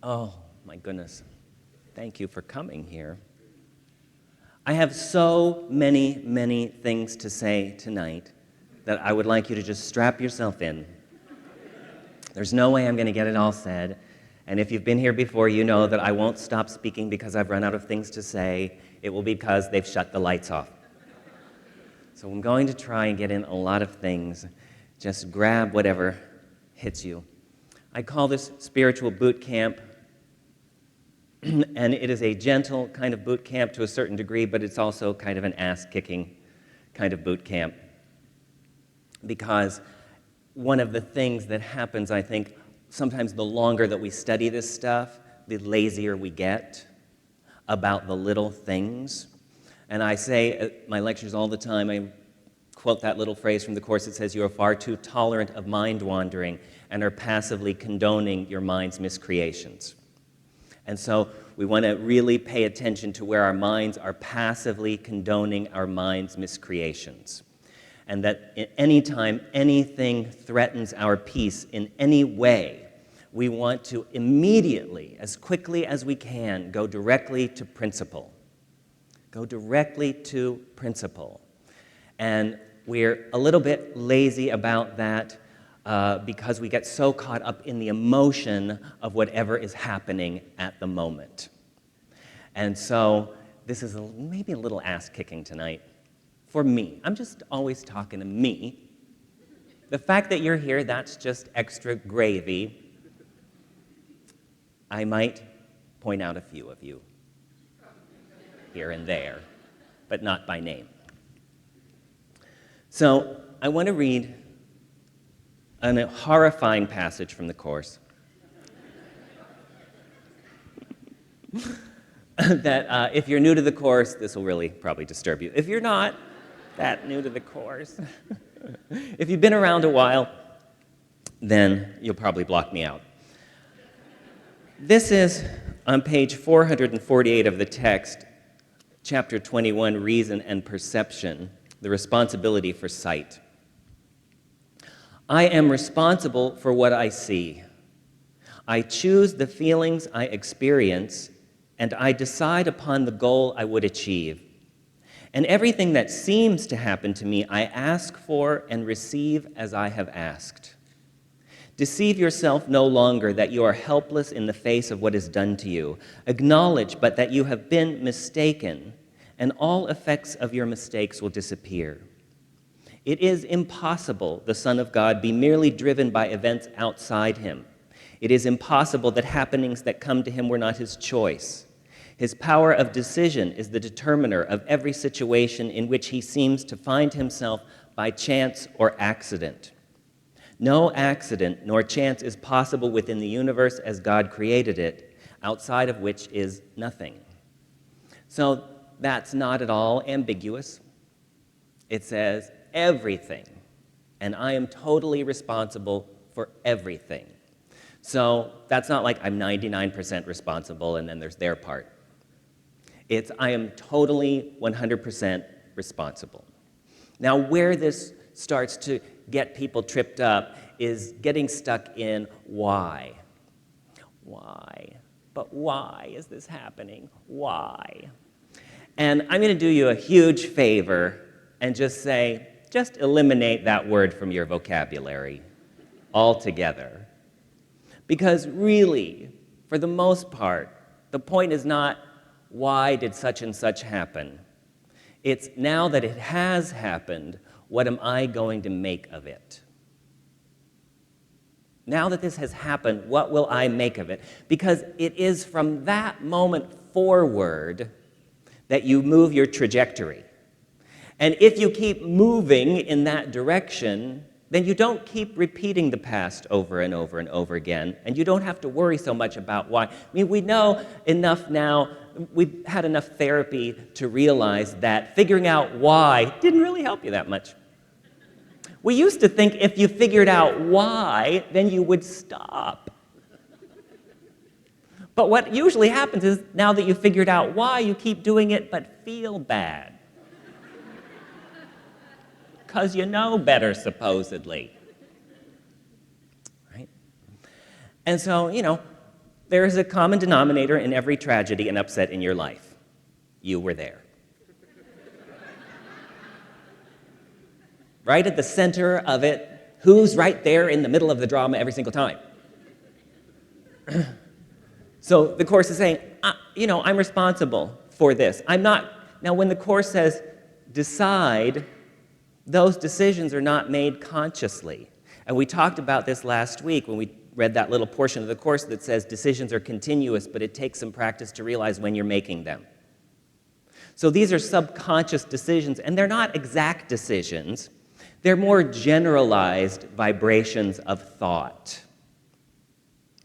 Oh, my goodness. Thank you for coming here. I have so many things to say tonight that I would like you to just strap yourself in. There's no way I'm going to get it all said. And if you've been here before, you know that I won't stop speaking because I've run out of things to say. It will be because they've shut the lights off. So I'm going to try and get in a lot of things. Just grab whatever hits you. I call this spiritual boot camp. And it is a gentle kind of boot camp to a certain degree, but it's also kind of an ass-kicking kind of boot camp. Because one of the things that happens, I think, sometimes the longer that we study this stuff, the lazier we get about the little things. And I say at my lectures all the time, I quote that little phrase from the Course that says, "You are far too tolerant of mind wandering and are passively condoning your mind's miscreations." And so we want to really pay attention to where our minds are passively condoning our mind's miscreations. And that at any time anything threatens our peace in any way, we want to immediately, as quickly as we can, go directly to principle. Go directly to principle. And we're a little bit lazy about that because we get so caught up in the emotion of whatever is happening at the moment. And so this is maybe a little ass-kicking tonight for me. I'm just always talking to me. The fact that you're here, that's just extra gravy. I might point out a few of you here and there, but not by name. So I want to read a horrifying passage from the Course that if you're new to the Course, this will really probably disturb you. If you're not that new to the Course, if you've been around a while, then you'll probably block me out. This is on page 448 of the text, chapter 21, Reason and Perception, the responsibility for sight. I am responsible for what I see. I choose the feelings I experience, and I decide upon the goal I would achieve. And everything that seems to happen to me, I ask for and receive as I have asked. Deceive yourself no longer that you are helpless in the face of what is done to you. Acknowledge but that you have been mistaken, and all effects of your mistakes will disappear. It is impossible the Son of God be merely driven by events outside him. It is impossible that happenings that come to him were not his choice. His power of decision is the determiner of every situation in which he seems to find himself by chance or accident. No accident nor chance is possible within the universe as God created it, outside of which is nothing. So that's not at all ambiguous. It says everything, and I am totally responsible for everything. So that's not like I'm 99% responsible and then there's their part. It's I am totally 100% responsible. Now, where this starts to get people tripped up is getting stuck in why. Why? But why is this happening? Why? And I'm going to do you a huge favor and just say, just eliminate that word from your vocabulary altogether. Because really, for the most part, the point is not why did such and such happen. It's now that it has happened, what am I going to make of it? Now that this has happened, what will I make of it? Because it is from that moment forward that you move your trajectory. And if you keep moving in that direction, then you don't keep repeating the past over and over and over again, and you don't have to worry so much about why. I mean, we know enough now, we've had enough therapy to realize that figuring out why didn't really help you that much. We used to think if you figured out why, then you would stop. But what usually happens is now that you've figured out why, you keep doing it but feel bad. Because you know better, supposedly. Right? And so, There is a common denominator in every tragedy and upset in your life. You were there. Right at the center of it, who's right there in the middle of the drama every single time? So the Course is saying, I'm responsible for this. I'm not. Now, when the Course says decide, those decisions are not made consciously. And we talked about this last week when we read that little portion of the Course that says decisions are continuous, but it takes some practice to realize when you're making them. So these are subconscious decisions, and they're not exact decisions. They're more generalized vibrations of thought.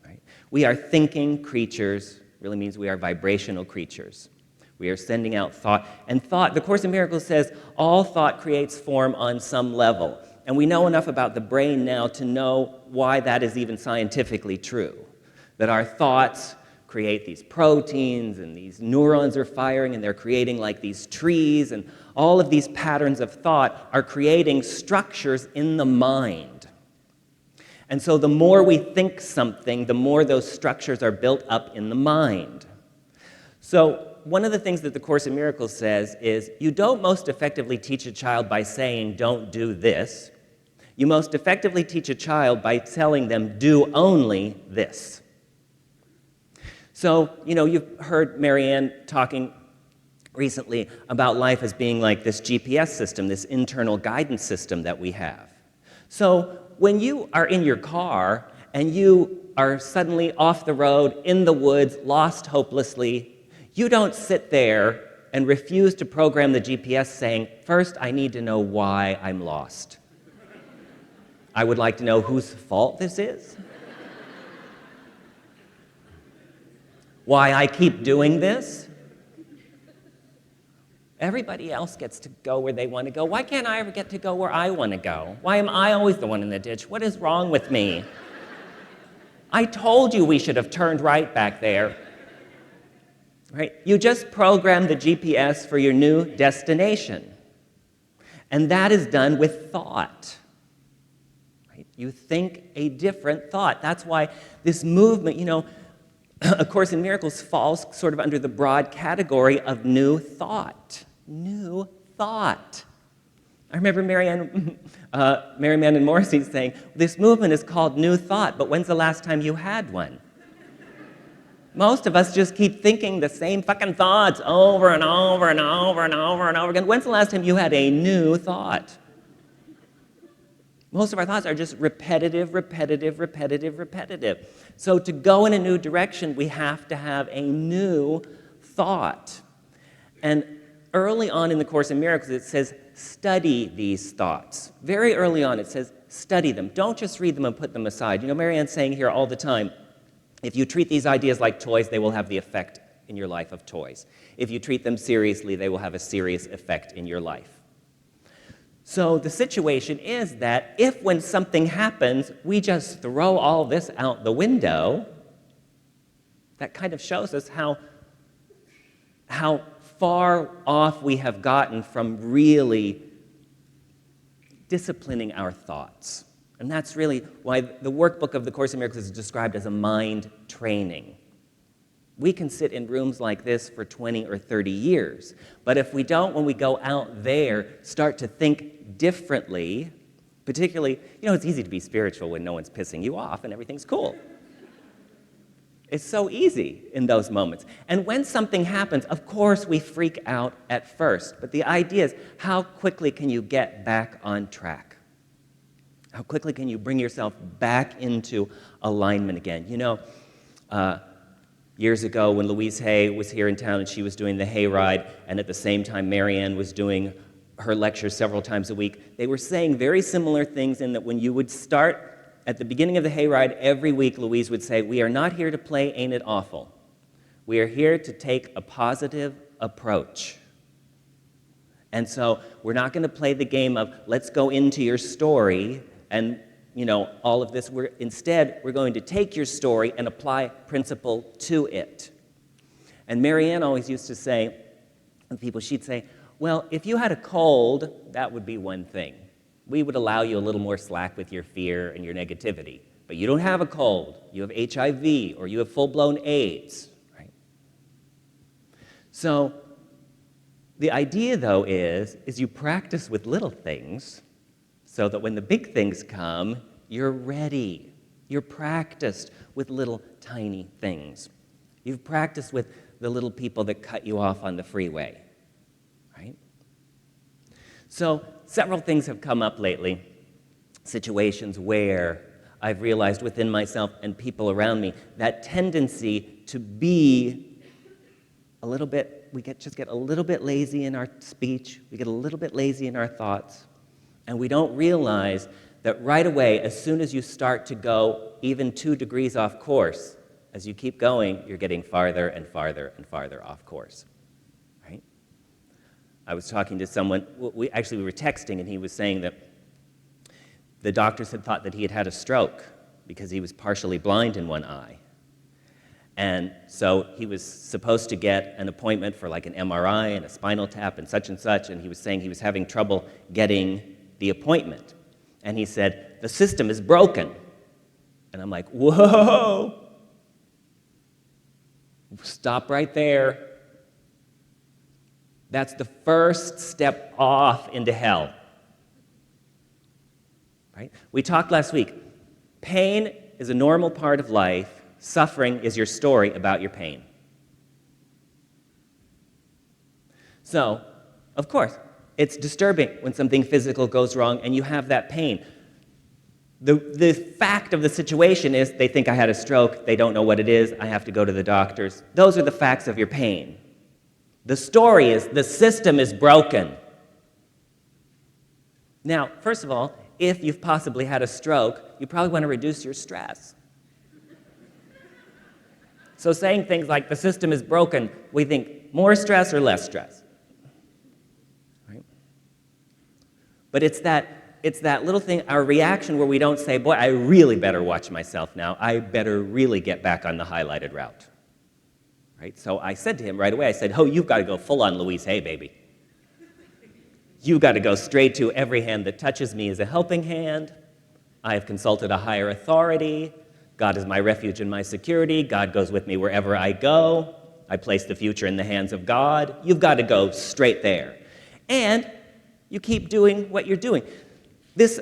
Right? We are thinking creatures, really means we are vibrational creatures. We are sending out thought. And thought, the Course in Miracles says, all thought creates form on some level. And we know enough about the brain now to know why that is even scientifically true. That our thoughts create these proteins, and these neurons are firing, and they're creating like these trees, and all of these patterns of thought are creating structures in the mind. And so the more we think something, the more those structures are built up in the mind. So one of the things that the Course in Miracles says is, you don't most effectively teach a child by saying, don't do this. You most effectively teach a child by telling them, do only this. So, you've heard Marianne talking recently about life as being like this GPS system, this internal guidance system that we have. So when you are in your car and you are suddenly off the road, in the woods, lost hopelessly, you don't sit there and refuse to program the GPS saying, first, I need to know why I'm lost. I would like to know whose fault this is. Why I keep doing this. Everybody else gets to go where they want to go. Why can't I ever get to go where I want to go? Why am I always the one in the ditch? What is wrong with me? I told you we should have turned right back there. Right? You just program the GPS for your new destination. And that is done with thought. Right? You think a different thought. That's why this movement, A Course in Miracles falls sort of under the broad category of new thought. New thought. I remember Marianne and Morrissey saying, this movement is called New Thought, but when's the last time you had one? Most of us just keep thinking the same fucking thoughts over and over and over and over and over again. When's the last time you had a new thought? Most of our thoughts are just repetitive. So to go in a new direction, we have to have a new thought. And early on in the Course in Miracles, it says, study these thoughts. Very early on, it says, study them. Don't just read them and put them aside. Marianne's saying here all the time, if you treat these ideas like toys, they will have the effect in your life of toys. If you treat them seriously, they will have a serious effect in your life. So the situation is that if when something happens, we just throw all this out the window, that kind of shows us how far off we have gotten from really disciplining our thoughts. And that's really why the workbook of the Course in Miracles is described as a mind training. We can sit in rooms like this for 20 or 30 years. But if we don't, when we go out there, start to think differently, particularly, it's easy to be spiritual when no one's pissing you off and everything's cool. It's so easy in those moments. And when something happens, of course, we freak out at first. But the idea is, how quickly can you get back on track? How quickly can you bring yourself back into alignment again? Years ago when Louise Hay was here in town and she was doing the hayride, and at the same time Marianne was doing her lectures several times a week, they were saying very similar things in that when you would start at the beginning of the hayride every week, Louise would say, we are not here to play Ain't It Awful. We are here to take a positive approach. And so we're not going to play the game of let's go into your story and all of this. Instead, we're going to take your story and apply principle to it. And Marianne always used to say, to people, she'd say, well, if you had a cold, that would be one thing. We would allow you a little more slack with your fear and your negativity. but you don't have a cold. You have HIV or you have full-blown AIDS, right? So the idea, though, is you practice with little things so that when the big things come, you're ready. You're practiced with little tiny things. You've practiced with the little people that cut you off on the freeway, right? So several things have come up lately, situations where I've realized within myself and people around me that tendency to be a little bit, just get a little bit lazy in our speech, we get a little bit lazy in our thoughts, and we don't realize that right away, as soon as you start to go even 2 degrees off course, as you keep going, you're getting farther and farther and farther off course, right? I was talking to someone, we were texting, and he was saying that the doctors had thought that he had had a stroke because he was partially blind in one eye. And so he was supposed to get an appointment for like an MRI and a spinal tap and such, and he was saying he was having trouble getting the appointment. And he said, the system is broken. And I'm like, whoa! Stop right there. That's the first step off into hell. Right? We talked last week. Pain is a normal part of life. Suffering is your story about your pain. So, of course, it's disturbing when something physical goes wrong and you have that pain. The fact of the situation is they think I had a stroke, they don't know what it is, I have to go to the doctors. Those are the facts of your pain. The story is the system is broken. Now, first of all, if you've possibly had a stroke, you probably want to reduce your stress. So saying things like the system is broken, we think more stress or less stress. Right? But it's that little thing, our reaction where we don't say, boy, I really better watch myself now. I better really get back on the highlighted route. Right? So I said to him right away, I said, oh, you've got to go full on Louise Hay, baby. You've got to go straight to every hand that touches me is a helping hand. I have consulted a higher authority. God is my refuge and my security. God goes with me wherever I go. I place the future in the hands of God. You've got to go straight there. And you keep doing what you're doing. This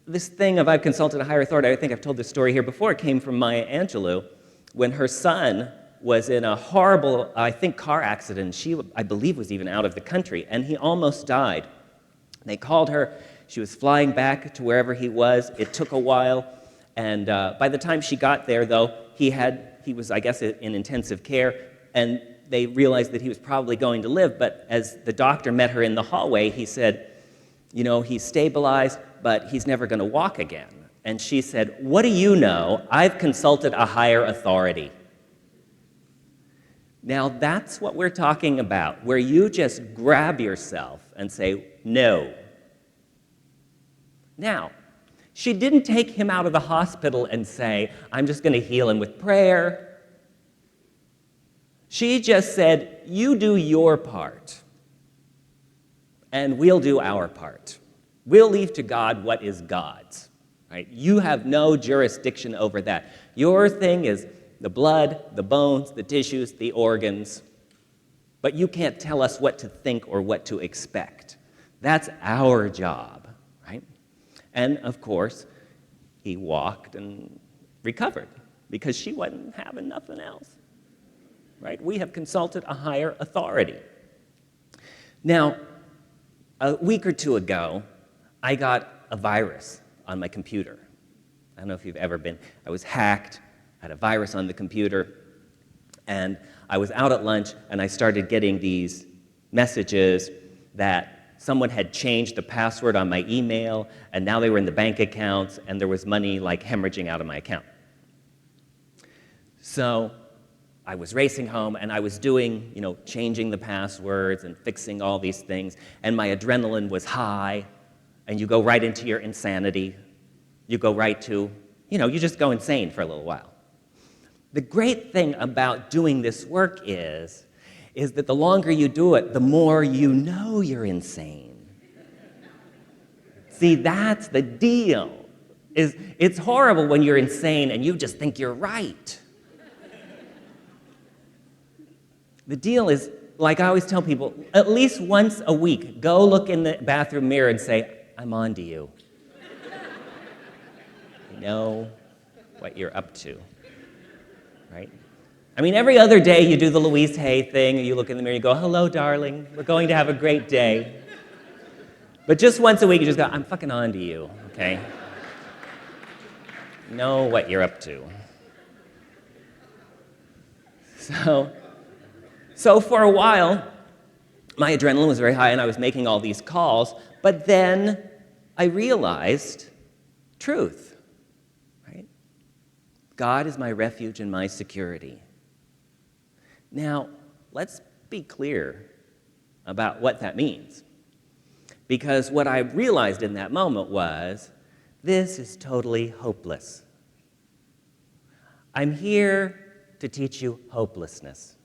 thing of I've consulted a higher authority, I think I've told this story here before, it came from Maya Angelou when her son was in a horrible, I think, car accident. She, I believe, was even out of the country, and he almost died. They called her. She was flying back to wherever he was. It took a while, and by the time she got there, though, he was, I guess, in intensive care, and they realized that he was probably going to live, but as the doctor met her in the hallway, he said, you know, he's stabilized, but he's never going to walk again. And she said, what do you know? I've consulted a higher authority. Now, that's what we're talking about, where you just grab yourself and say, no. Now, she didn't take him out of the hospital and say, I'm just going to heal him with prayer. She just said, you do your part, and we'll do our part. We'll leave to God what is God's. Right? You have no jurisdiction over that. Your thing is the blood, the bones, the tissues, the organs. But you can't tell us what to think or what to expect. That's our job, right? And, of course, he walked and recovered because she wasn't having nothing else, right? We have consulted a higher authority. Now, a week or two ago, I got a virus on my computer. I don't know if you've ever been. I was hacked. I had a virus on the computer, and I was out at lunch, and I started getting these messages that someone had changed the password on my email, and now they were in the bank accounts, and there was money like hemorrhaging out of my account. So I was racing home, and I was doing, changing the passwords and fixing all these things, and my adrenaline was high, and you go right into your insanity. You go right to, you just go insane for a little while. The great thing about doing this work is that the longer you do it, the more you know you're insane. See, that's the deal. It's horrible when you're insane and you just think you're right. The deal is, like I always tell people, at least once a week, go look in the bathroom mirror and say, I'm on to you. I know what you're up to, right? I mean, every other day you do the Louise Hay thing, and you look in the mirror and you go, hello, darling, we're going to have a great day. But just once a week, you just go, I'm fucking on to you, okay? Know what you're up to. So for a while, my adrenaline was very high, and I was making all these calls, but then I realized truth, right? God is my refuge and my security. Now, let's be clear about what that means. Because what I realized in that moment was, this is totally hopeless. I'm here to teach you hopelessness.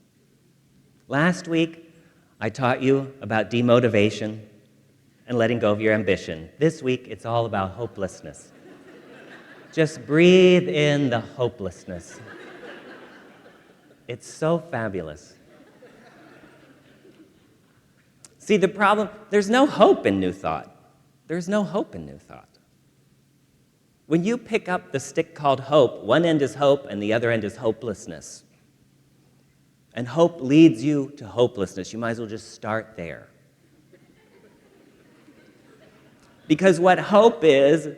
Last week, I taught you about demotivation and letting go of your ambition. This week, it's all about hopelessness. Just breathe in the hopelessness. It's so fabulous. See, the problem, there's no hope in New Thought. There's no hope in New Thought. When you pick up the stick called hope, one end is hope and the other end is hopelessness. And hope leads you to hopelessness. You might as well just start there. Because what hope is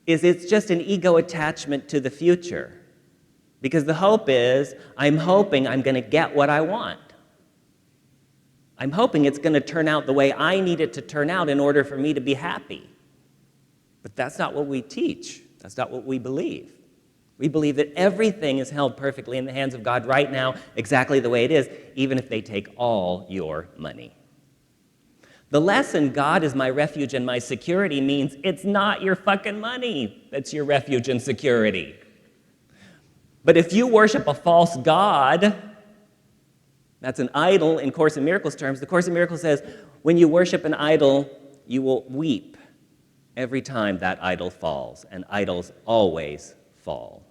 it's just an ego attachment to the future. Because the hope is, I'm hoping I'm going to get what I want. I'm hoping it's going to turn out the way I need it to turn out in order for me to be happy. But that's not what we teach. That's not what we believe. We believe that everything is held perfectly in the hands of God right now, exactly the way it is, even if they take all your money. The lesson, God is my refuge and my security, means it's not your fucking money that's your refuge and security. But if you worship a false god, that's an idol in Course in Miracles terms. The Course in Miracles says, when you worship an idol, you will weep every time that idol falls, and idols always fall.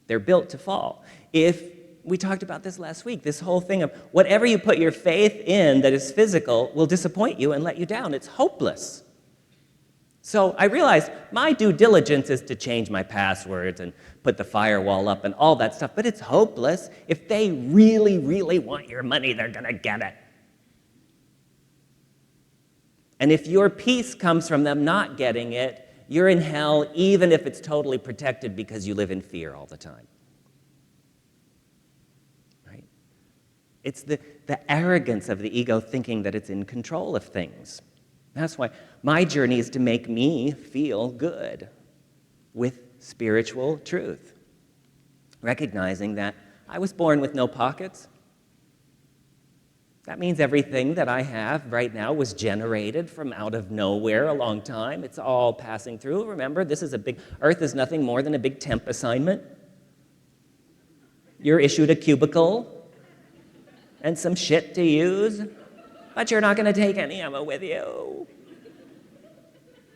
They're built to fall. We talked about this last week, this whole thing of whatever you put your faith in that is physical will disappoint you and let you down. It's hopeless. So I realized my due diligence is to change my passwords and put the firewall up and all that stuff, but it's hopeless. If they really, really want your money, they're going to get it. And if your peace comes from them not getting it, you're in hell even if it's totally protected because you live in fear all the time. Right? It's the arrogance of the ego thinking that it's in control of things. That's why my journey is to make me feel good with spiritual truth. Recognizing that I was born with no pockets. That means everything that I have right now was generated from out of nowhere a long time. It's all passing through. Remember, Earth is nothing more than a big temp assignment. You're issued a cubicle and some shit to use, but you're not going to take any of it with you.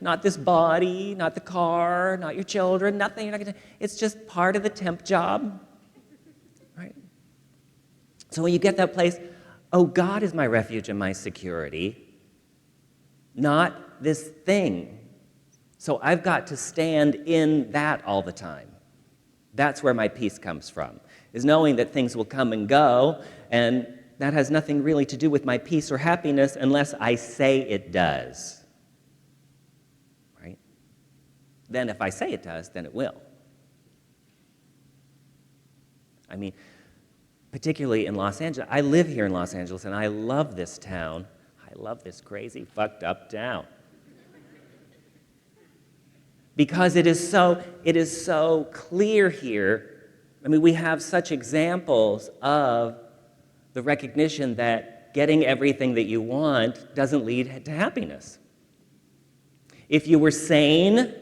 Not this body, not the car, not your children, nothing. You're not going to. It's just part of the temp job, right? So when you get that place, oh, God is my refuge and my security, not this thing. So I've got to stand in that all the time. That's where my peace comes from, is knowing that things will come and go, and that has nothing really to do with my peace or happiness unless I say it does. Right? Then if I say it does, then it will. I mean, particularly in Los Angeles. I live here in Los Angeles, and I love this town. I love this crazy, fucked up town. Because it is so clear here. I mean, we have such examples of the recognition that getting everything that you want doesn't lead to happiness. If you were sane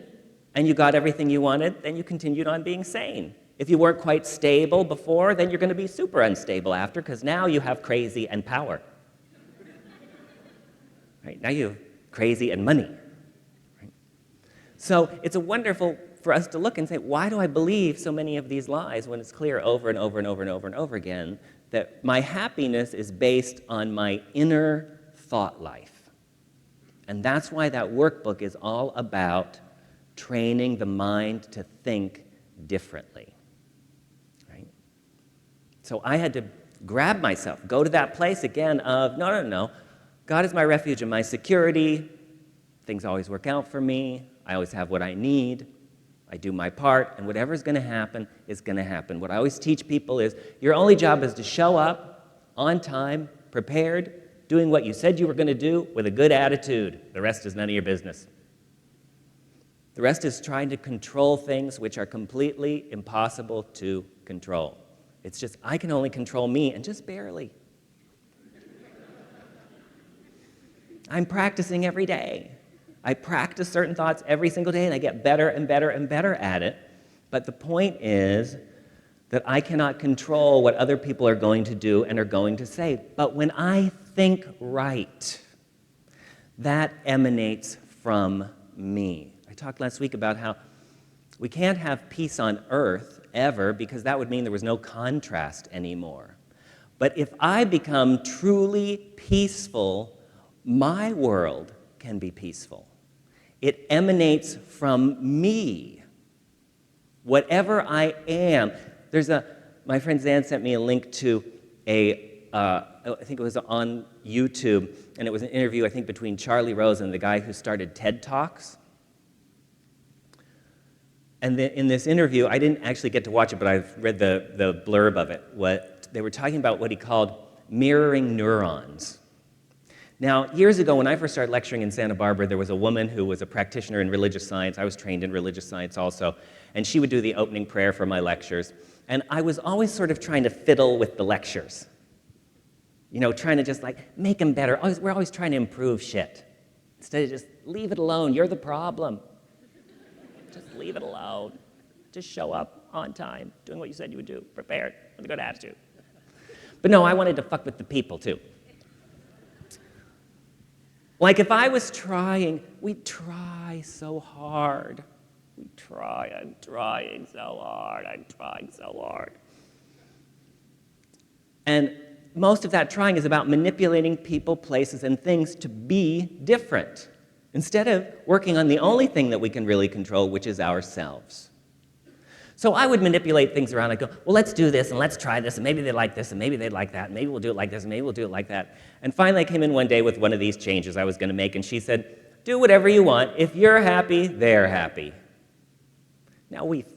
and you got everything you wanted, then you continued on being sane. If you weren't quite stable before, then you're going to be super unstable after, because now you have crazy and power. Right? Now you have crazy and money. Right? So it's a wonderful for us to look and say, why do I believe so many of these lies when it's clear over and over and over and over and over again that my happiness is based on my inner thought life? And that's why that workbook is all about training the mind to think differently. Right? So I had to grab myself, go to that place again of, no. God is my refuge and my security. Things always work out for me. I always have what I need. I do my part, and whatever's going to happen is going to happen. What I always teach people is your only job is to show up on time, prepared, doing what you said you were going to do with a good attitude. The rest is none of your business. The rest is trying to control things which are completely impossible to control. It's just, I can only control me, and just barely. I'm practicing every day. I practice certain thoughts every single day, and I get better and better and better at it. But the point is that I cannot control what other people are going to do and are going to say. But when I think right, that emanates from me. I talked last week about how we can't have peace on earth ever because that would mean there was no contrast anymore. But if I become truly peaceful, my world can be peaceful. It emanates from me. Whatever I am. My friend Zan sent me a link to I think it was on YouTube, and it was an interview, I think, between Charlie Rose and the guy who started TED Talks. And in this interview, I didn't actually get to watch it, but I've read the blurb of it. They were talking about what he called mirroring neurons. Now, years ago, when I first started lecturing in Santa Barbara, there was a woman who was a practitioner in religious science. I was trained in religious science also, and she would do the opening prayer for my lectures. And I was always sort of trying to fiddle with the lectures. Trying to just make them better. We're always trying to improve shit. Instead of just leave it alone. You're the problem. Just leave it alone. Just show up on time, doing what you said you would do, prepared, with a good attitude. But no, I wanted to fuck with the people too. If I was trying, we try so hard. I'm trying so hard. And most of that trying is about manipulating people, places, and things to be different, instead of working on the only thing that we can really control, which is ourselves. So I would manipulate things around. I'd go, well, let's do this, and let's try this, and maybe they like this, and maybe they'd like that, and maybe we'll do it like this, and maybe we'll do it like that. And finally, I came in one day with one of these changes I was going to make, and she said, do whatever you want. If you're happy, they're happy. Now, we've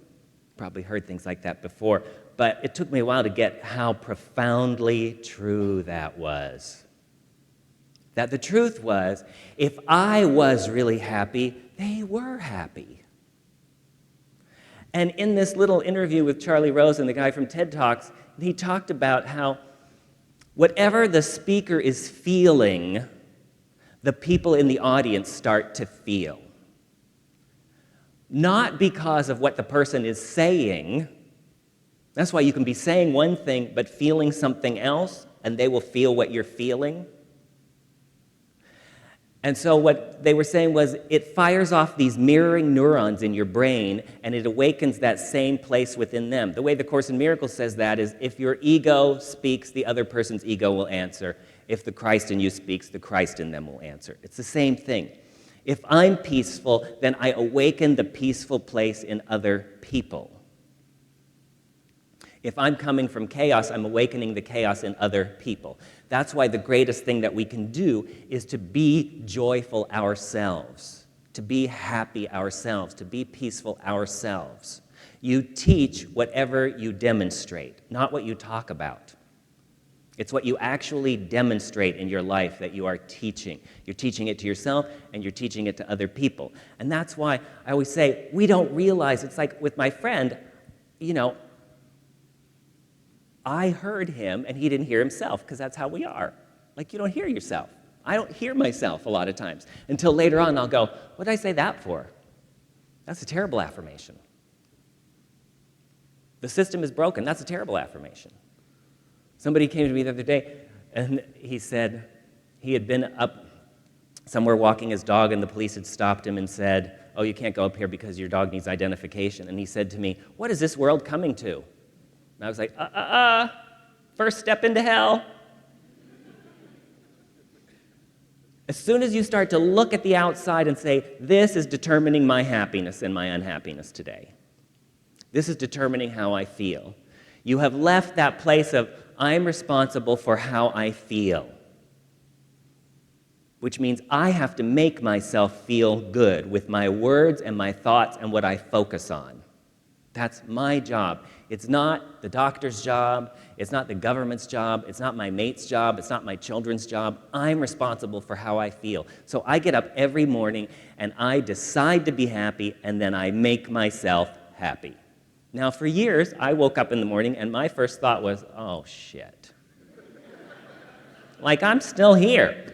probably heard things like that before, but it took me a while to get how profoundly true that was. That the truth was, if I was really happy, they were happy. And in this little interview with Charlie Rose and the guy from TED Talks, he talked about how whatever the speaker is feeling, the people in the audience start to feel. Not because of what the person is saying. That's why you can be saying one thing but feeling something else, and they will feel what you're feeling. And so what they were saying was it fires off these mirroring neurons in your brain, and it awakens that same place within them. The way the Course in Miracles says that is if your ego speaks, the other person's ego will answer. If the Christ in you speaks, the Christ in them will answer. It's the same thing. If I'm peaceful, then I awaken the peaceful place in other people. If I'm coming from chaos, I'm awakening the chaos in other people. That's why the greatest thing that we can do is to be joyful ourselves, to be happy ourselves, to be peaceful ourselves. You teach whatever you demonstrate, not what you talk about. It's what you actually demonstrate in your life that you are teaching. You're teaching it to yourself, and you're teaching it to other people. And that's why I always say, we don't realize, it's like with my friend, I heard him, and he didn't hear himself, because that's how we are. You don't hear yourself. I don't hear myself a lot of times. Until later on, I'll go, what did I say that for? That's a terrible affirmation. The system is broken. That's a terrible affirmation. Somebody came to me the other day, and he said he had been up somewhere walking his dog, and the police had stopped him and said, oh, you can't go up here because your dog needs identification. And he said to me, what is this world coming to? And I was like, first step into hell. As soon as you start to look at the outside and say, this is determining my happiness and my unhappiness today. This is determining how I feel. You have left that place of, I'm responsible for how I feel. Which means I have to make myself feel good with my words and my thoughts and what I focus on. That's my job. It's not the doctor's job. It's not the government's job. It's not my mate's job. It's not my children's job. I'm responsible for how I feel. So I get up every morning and I decide to be happy, and then I make myself happy. Now, for years, I woke up in the morning and my first thought was, oh, shit. Like, I'm still here.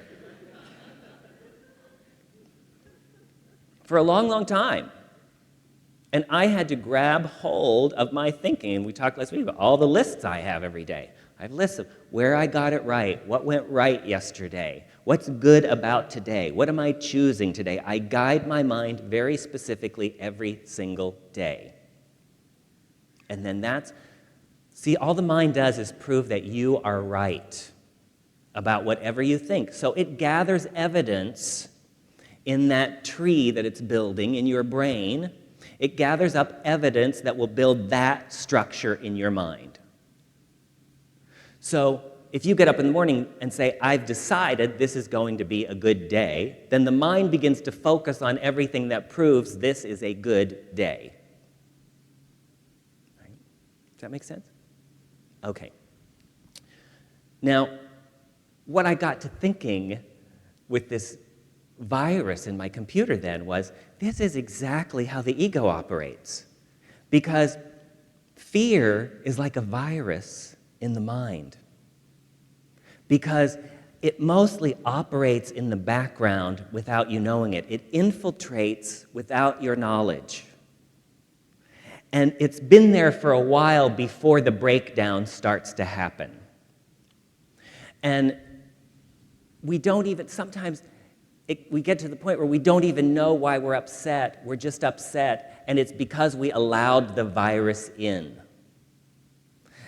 For a long, long time. And I had to grab hold of my thinking. And we talked last week about all the lists I have every day. I have lists of where I got it right, what went right yesterday, what's good about today, what am I choosing today. I guide my mind very specifically every single day. And then all the mind does is prove that you are right about whatever you think. So it gathers evidence in that tree that it's building in your brain. It gathers up evidence that will build that structure in your mind. So if you get up in the morning and say, I've decided this is going to be a good day, then the mind begins to focus on everything that proves this is a good day. Right? Does that make sense? Okay. Now, what I got to thinking with this virus in my computer then was, this is exactly how the ego operates. Because fear is like a virus in the mind. Because it mostly operates in the background without you knowing it. It infiltrates without your knowledge. And it's been there for a while before the breakdown starts to happen. And we don't even, sometimes we get to the point where we don't even know why we're upset. We're just upset, and it's because we allowed the virus in.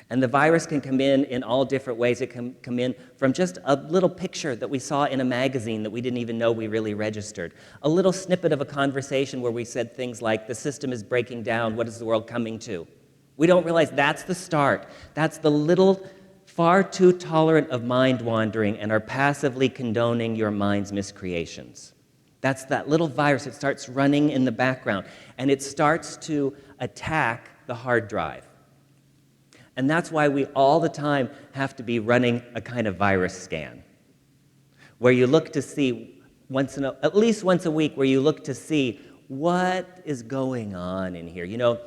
And the virus can come in all different ways. It can come in from just a little picture that we saw in a magazine that we didn't even know we really registered. A little snippet of a conversation where we said things like, the system is breaking down, what is the world coming to? We don't realize that's the start. That's the little far too tolerant of mind wandering and are passively condoning your mind's miscreations. That's that little virus that starts running in the background, and it starts to attack the hard drive. And that's why we all the time have to be running a kind of virus scan, where you look to see, at least once a week, where you look to see what is going on in here. You know,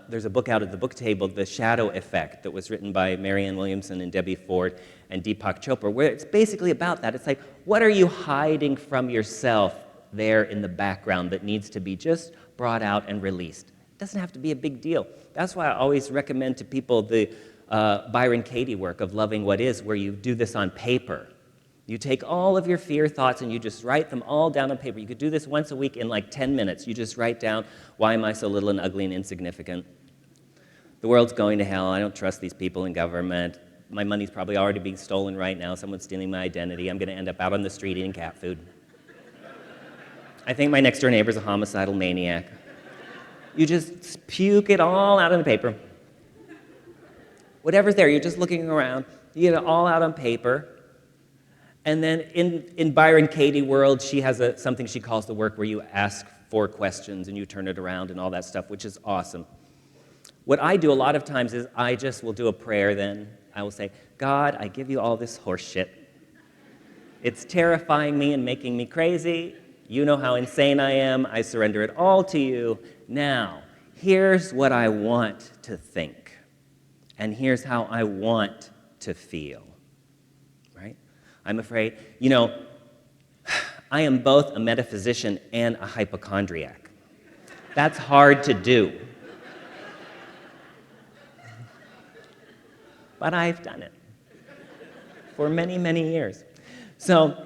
there's a book out at the book table, The Shadow Effect, that was written by Marianne Williamson and Debbie Ford and Deepak Chopra, where it's basically about that. It's like, what are you hiding from yourself there in the background that needs to be just brought out and released? It doesn't have to be a big deal. That's why I always recommend to people the Byron Katie work of Loving What Is, where you do this on paper. You take all of your fear thoughts and you just write them all down on paper. You could do this once a week in like 10 minutes. You just write down, why am I so little and ugly and insignificant? The world's going to hell. I don't trust these people in government. My money's probably already being stolen right now. Someone's stealing my identity. I'm going to end up out on the street eating cat food. I think my next door neighbor's a homicidal maniac. You just puke it all out on the paper. Whatever's there, you're just looking around. You get it all out on paper. And then in Byron Katie world, she has something she calls the work where you ask 4 questions and you turn it around and all that stuff, which is awesome. What I do a lot of times is I just will do a prayer then. I will say, God, I give you all this horse shit. It's terrifying me and making me crazy. You know how insane I am. I surrender it all to you. Now, here's what I want to think. And here's how I want to feel. I'm afraid, I am both a metaphysician and a hypochondriac. That's hard to do. But I've done it for many, many years. So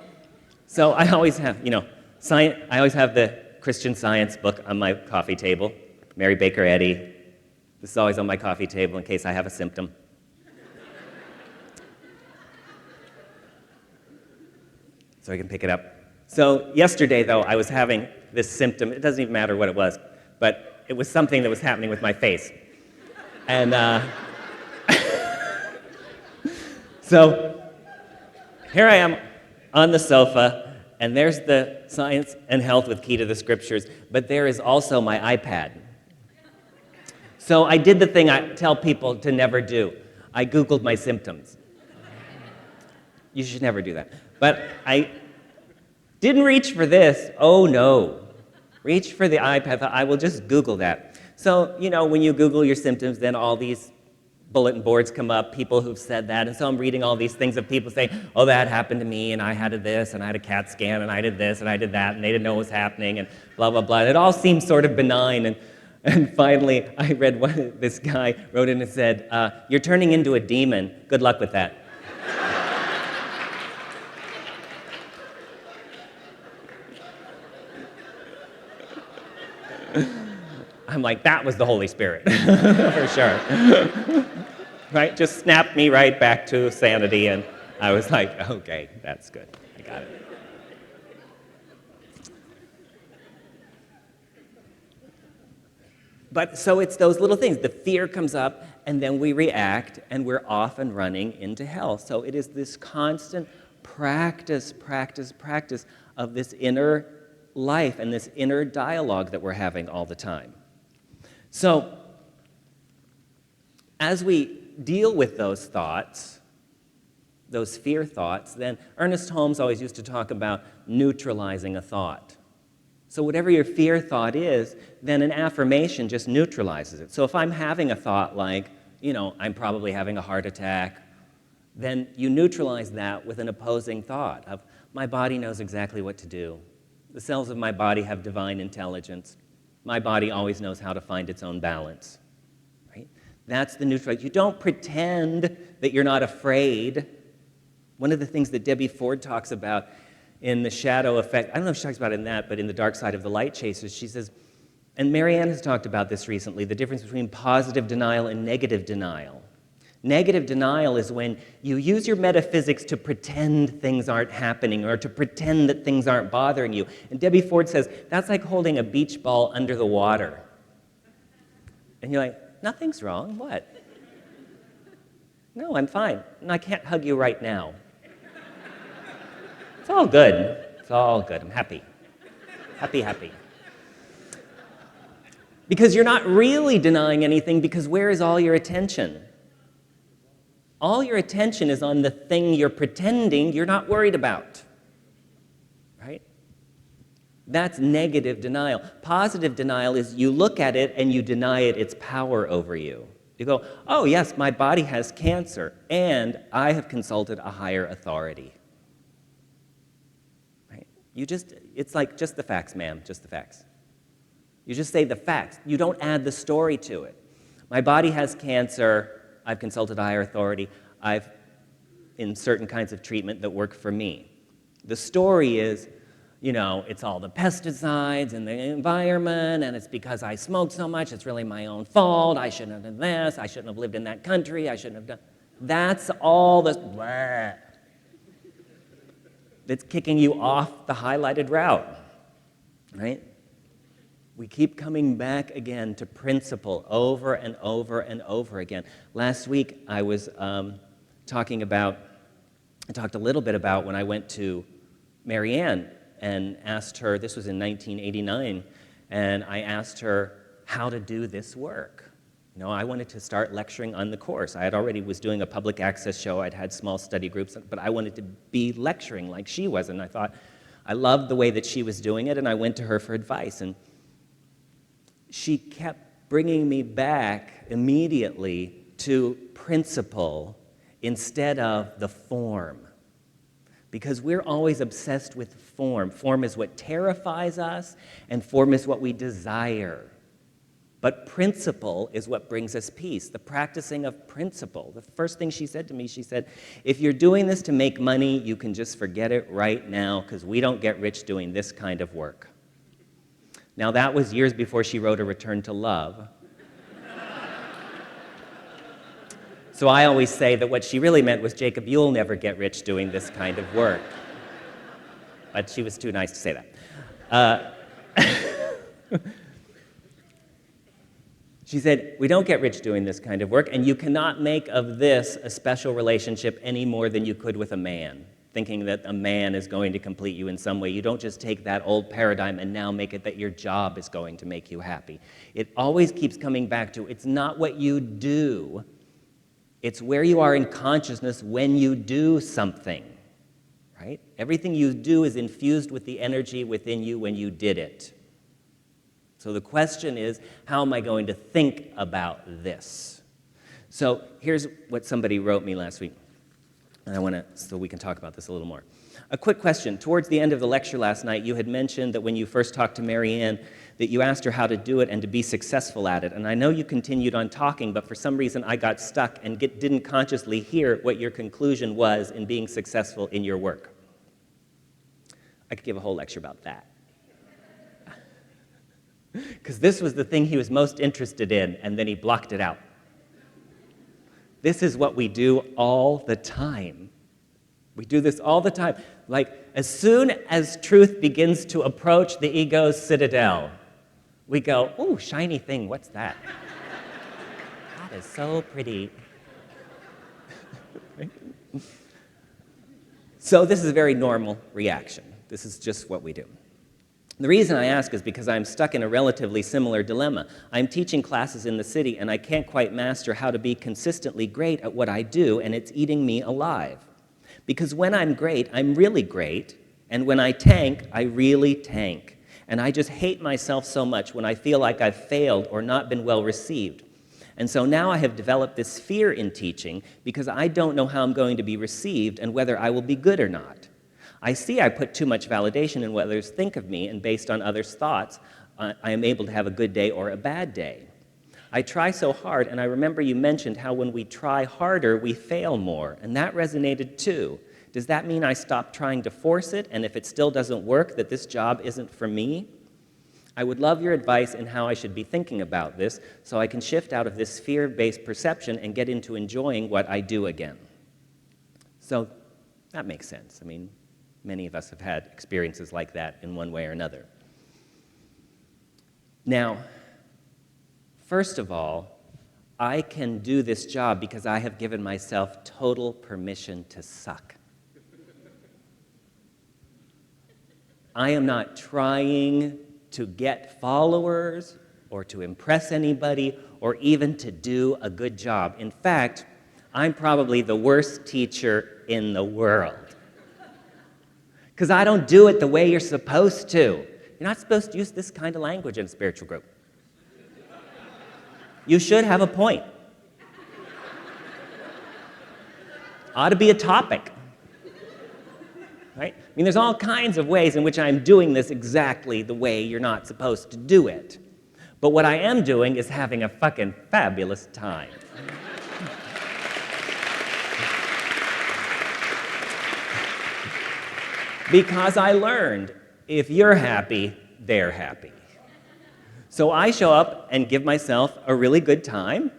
I always have, I always have the Christian Science book on my coffee table, Mary Baker Eddy. This is always on my coffee table in case I have a symptom. So I can pick it up. So yesterday, though, I was having this symptom. It doesn't even matter what it was, but it was something that was happening with my face. And so here I am on the sofa, and there's the Science and Health with Key to the Scriptures, but there is also my iPad. So I did the thing I tell people to never do. I Googled my symptoms. You should never do that. But I didn't reach for this. Oh, no. Reach for the iPad. I will just Google that. So, when you Google your symptoms, then all these bulletin boards come up, people who've said that. And so I'm reading all these things of people saying, oh, that happened to me, and I had this, and I had a CAT scan, and I did this, and I did that, and they didn't know what was happening, and blah, blah, blah. And it all seemed sort of benign. And finally, I read this guy wrote in and said, you're turning into a demon. Good luck with that. I'm like, that was the Holy Spirit, for sure. Right? Just snapped me right back to sanity, and I was like, okay, that's good. I got it. But so it's those little things. The fear comes up, and then we react, and we're off and running into hell. So it is this constant practice of this inner life and this inner dialogue that we're having all the time. So as we deal with those thoughts, those fear thoughts, then Ernest Holmes always used to talk about neutralizing a thought. So whatever your fear thought is, then an affirmation just neutralizes it. So if I'm having a thought like, I'm probably having a heart attack, then you neutralize that with an opposing thought of, my body knows exactly what to do. The cells of my body have divine intelligence. My body always knows how to find its own balance. Right? That's the neutralize. You don't pretend that you're not afraid. One of the things that Debbie Ford talks about in The Shadow Effect, I don't know if she talks about it in that, but in The Dark Side of the Light Chasers, she says, and Marianne has talked about this recently, the difference between positive denial and negative denial. Negative denial is when you use your metaphysics to pretend things aren't happening or to pretend that things aren't bothering you. And Debbie Ford says, that's like holding a beach ball under the water. And you're like, nothing's wrong, what? No, I'm fine, and I can't hug you right now. It's all good. It's all good. I'm happy. Happy. Because you're not really denying anything, because where is all your attention? All your attention is on the thing you're pretending you're not worried about. Right? That's negative denial. Positive denial is you look at it and you deny it its power over you. You go, oh yes, my body has cancer, and I have consulted a higher authority. It's like, just the facts, ma'am, just the facts. You just say the facts. You don't add the story to it. My body has cancer. I've consulted a higher authority. I've in certain kinds of treatment that work for me. The story is, it's all the pesticides and the environment, and it's because I smoked so much. It's really my own fault. I shouldn't have done this. I shouldn't have lived in that country. I shouldn't have done... That's all the... that's kicking you off the highlighted route, right? We keep coming back again to principle over and over and over again. Last week, I was I talked a little bit about when I went to Marianne and asked her, this was in 1989, and I asked her how to do this work. I wanted to start lecturing on the course. I already was doing a public access show. I'd had small study groups, but I wanted to be lecturing like she was, and I thought I loved the way that she was doing it, and I went to her for advice. And she kept bringing me back immediately to principle instead of the form. Because we're always obsessed with form. Form is what terrifies us, and form is what we desire. But principle is what brings us peace, the practicing of principle. The first thing she said to me, she said, if you're doing this to make money, you can just forget it right now, because we don't get rich doing this kind of work. Now, that was years before she wrote A Return to Love. So I always say that what she really meant was, Jacob, you'll never get rich doing this kind of work. But she was too nice to say that. She said, we don't get rich doing this kind of work, and you cannot make of this a special relationship any more than you could with a man, thinking that a man is going to complete you in some way. You don't just take that old paradigm and now make it that your job is going to make you happy. It always keeps coming back to, it's not what you do, it's where you are in consciousness when you do something, right? Everything you do is infused with the energy within you when you did it. So the question is, how am I going to think about this? So here's what somebody wrote me last week, and so we can talk about this a little more. A quick question. Towards the end of the lecture last night, you had mentioned that when you first talked to Mary Ann, that you asked her how to do it and to be successful at it. And I know you continued on talking, but for some reason I got stuck and didn't consciously hear what your conclusion was in being successful in your work. I could give a whole lecture about that. Because this was the thing he was most interested in, and then he blocked it out. This is what we do all the time. We do this all the time. Like, as soon as truth begins to approach the ego's citadel, we go, ooh, shiny thing, what's that? That is so pretty. So this is a very normal reaction. This is just what we do. The reason I ask is because I'm stuck in a relatively similar dilemma. I'm teaching classes in the city, and I can't quite master how to be consistently great at what I do, and it's eating me alive. Because when I'm great, I'm really great, and when I tank, I really tank. And I just hate myself so much when I feel like I've failed or not been well received. And so now I have developed this fear in teaching because I don't know how I'm going to be received and whether I will be good or not. I see I put too much validation in what others think of me, and based on others' thoughts, I am able to have a good day or a bad day. I try so hard, and I remember you mentioned how when we try harder, we fail more, and that resonated too. Does that mean I stop trying to force it, and if it still doesn't work, that this job isn't for me? I would love your advice in how I should be thinking about this so I can shift out of this fear-based perception and get into enjoying what I do again. So that makes sense. I mean, many of us have had experiences like that in one way or another. Now, first of all, I can do this job because I have given myself total permission to suck. I am not trying to get followers or to impress anybody or even to do a good job. In fact, I'm probably the worst teacher in the world. Because I don't do it the way you're supposed to. You're not supposed to use this kind of language in a spiritual group. You should have a point. Ought to be a topic. Right? I mean, there's all kinds of ways in which I'm doing this exactly the way you're not supposed to do it. But what I am doing is having a fucking fabulous time. Because I learned, if you're happy, they're happy. So I show up and give myself a really good time.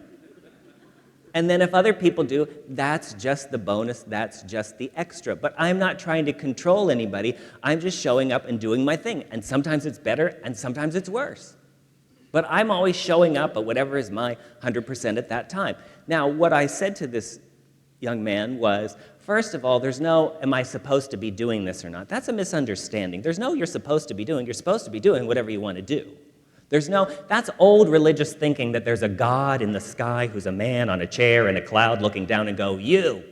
And then if other people do, that's just the bonus, that's just the extra. But I'm not trying to control anybody. I'm just showing up and doing my thing. And sometimes it's better, and sometimes it's worse. But I'm always showing up at whatever is my 100% at that time. Now, what I said to this young man was, first of all, there's no, am I supposed to be doing this or not? That's a misunderstanding. There's no you're supposed to be doing. You're supposed to be doing whatever you want to do. There's no, that's old religious thinking that there's a God in the sky who's a man on a chair in a cloud looking down and go, you're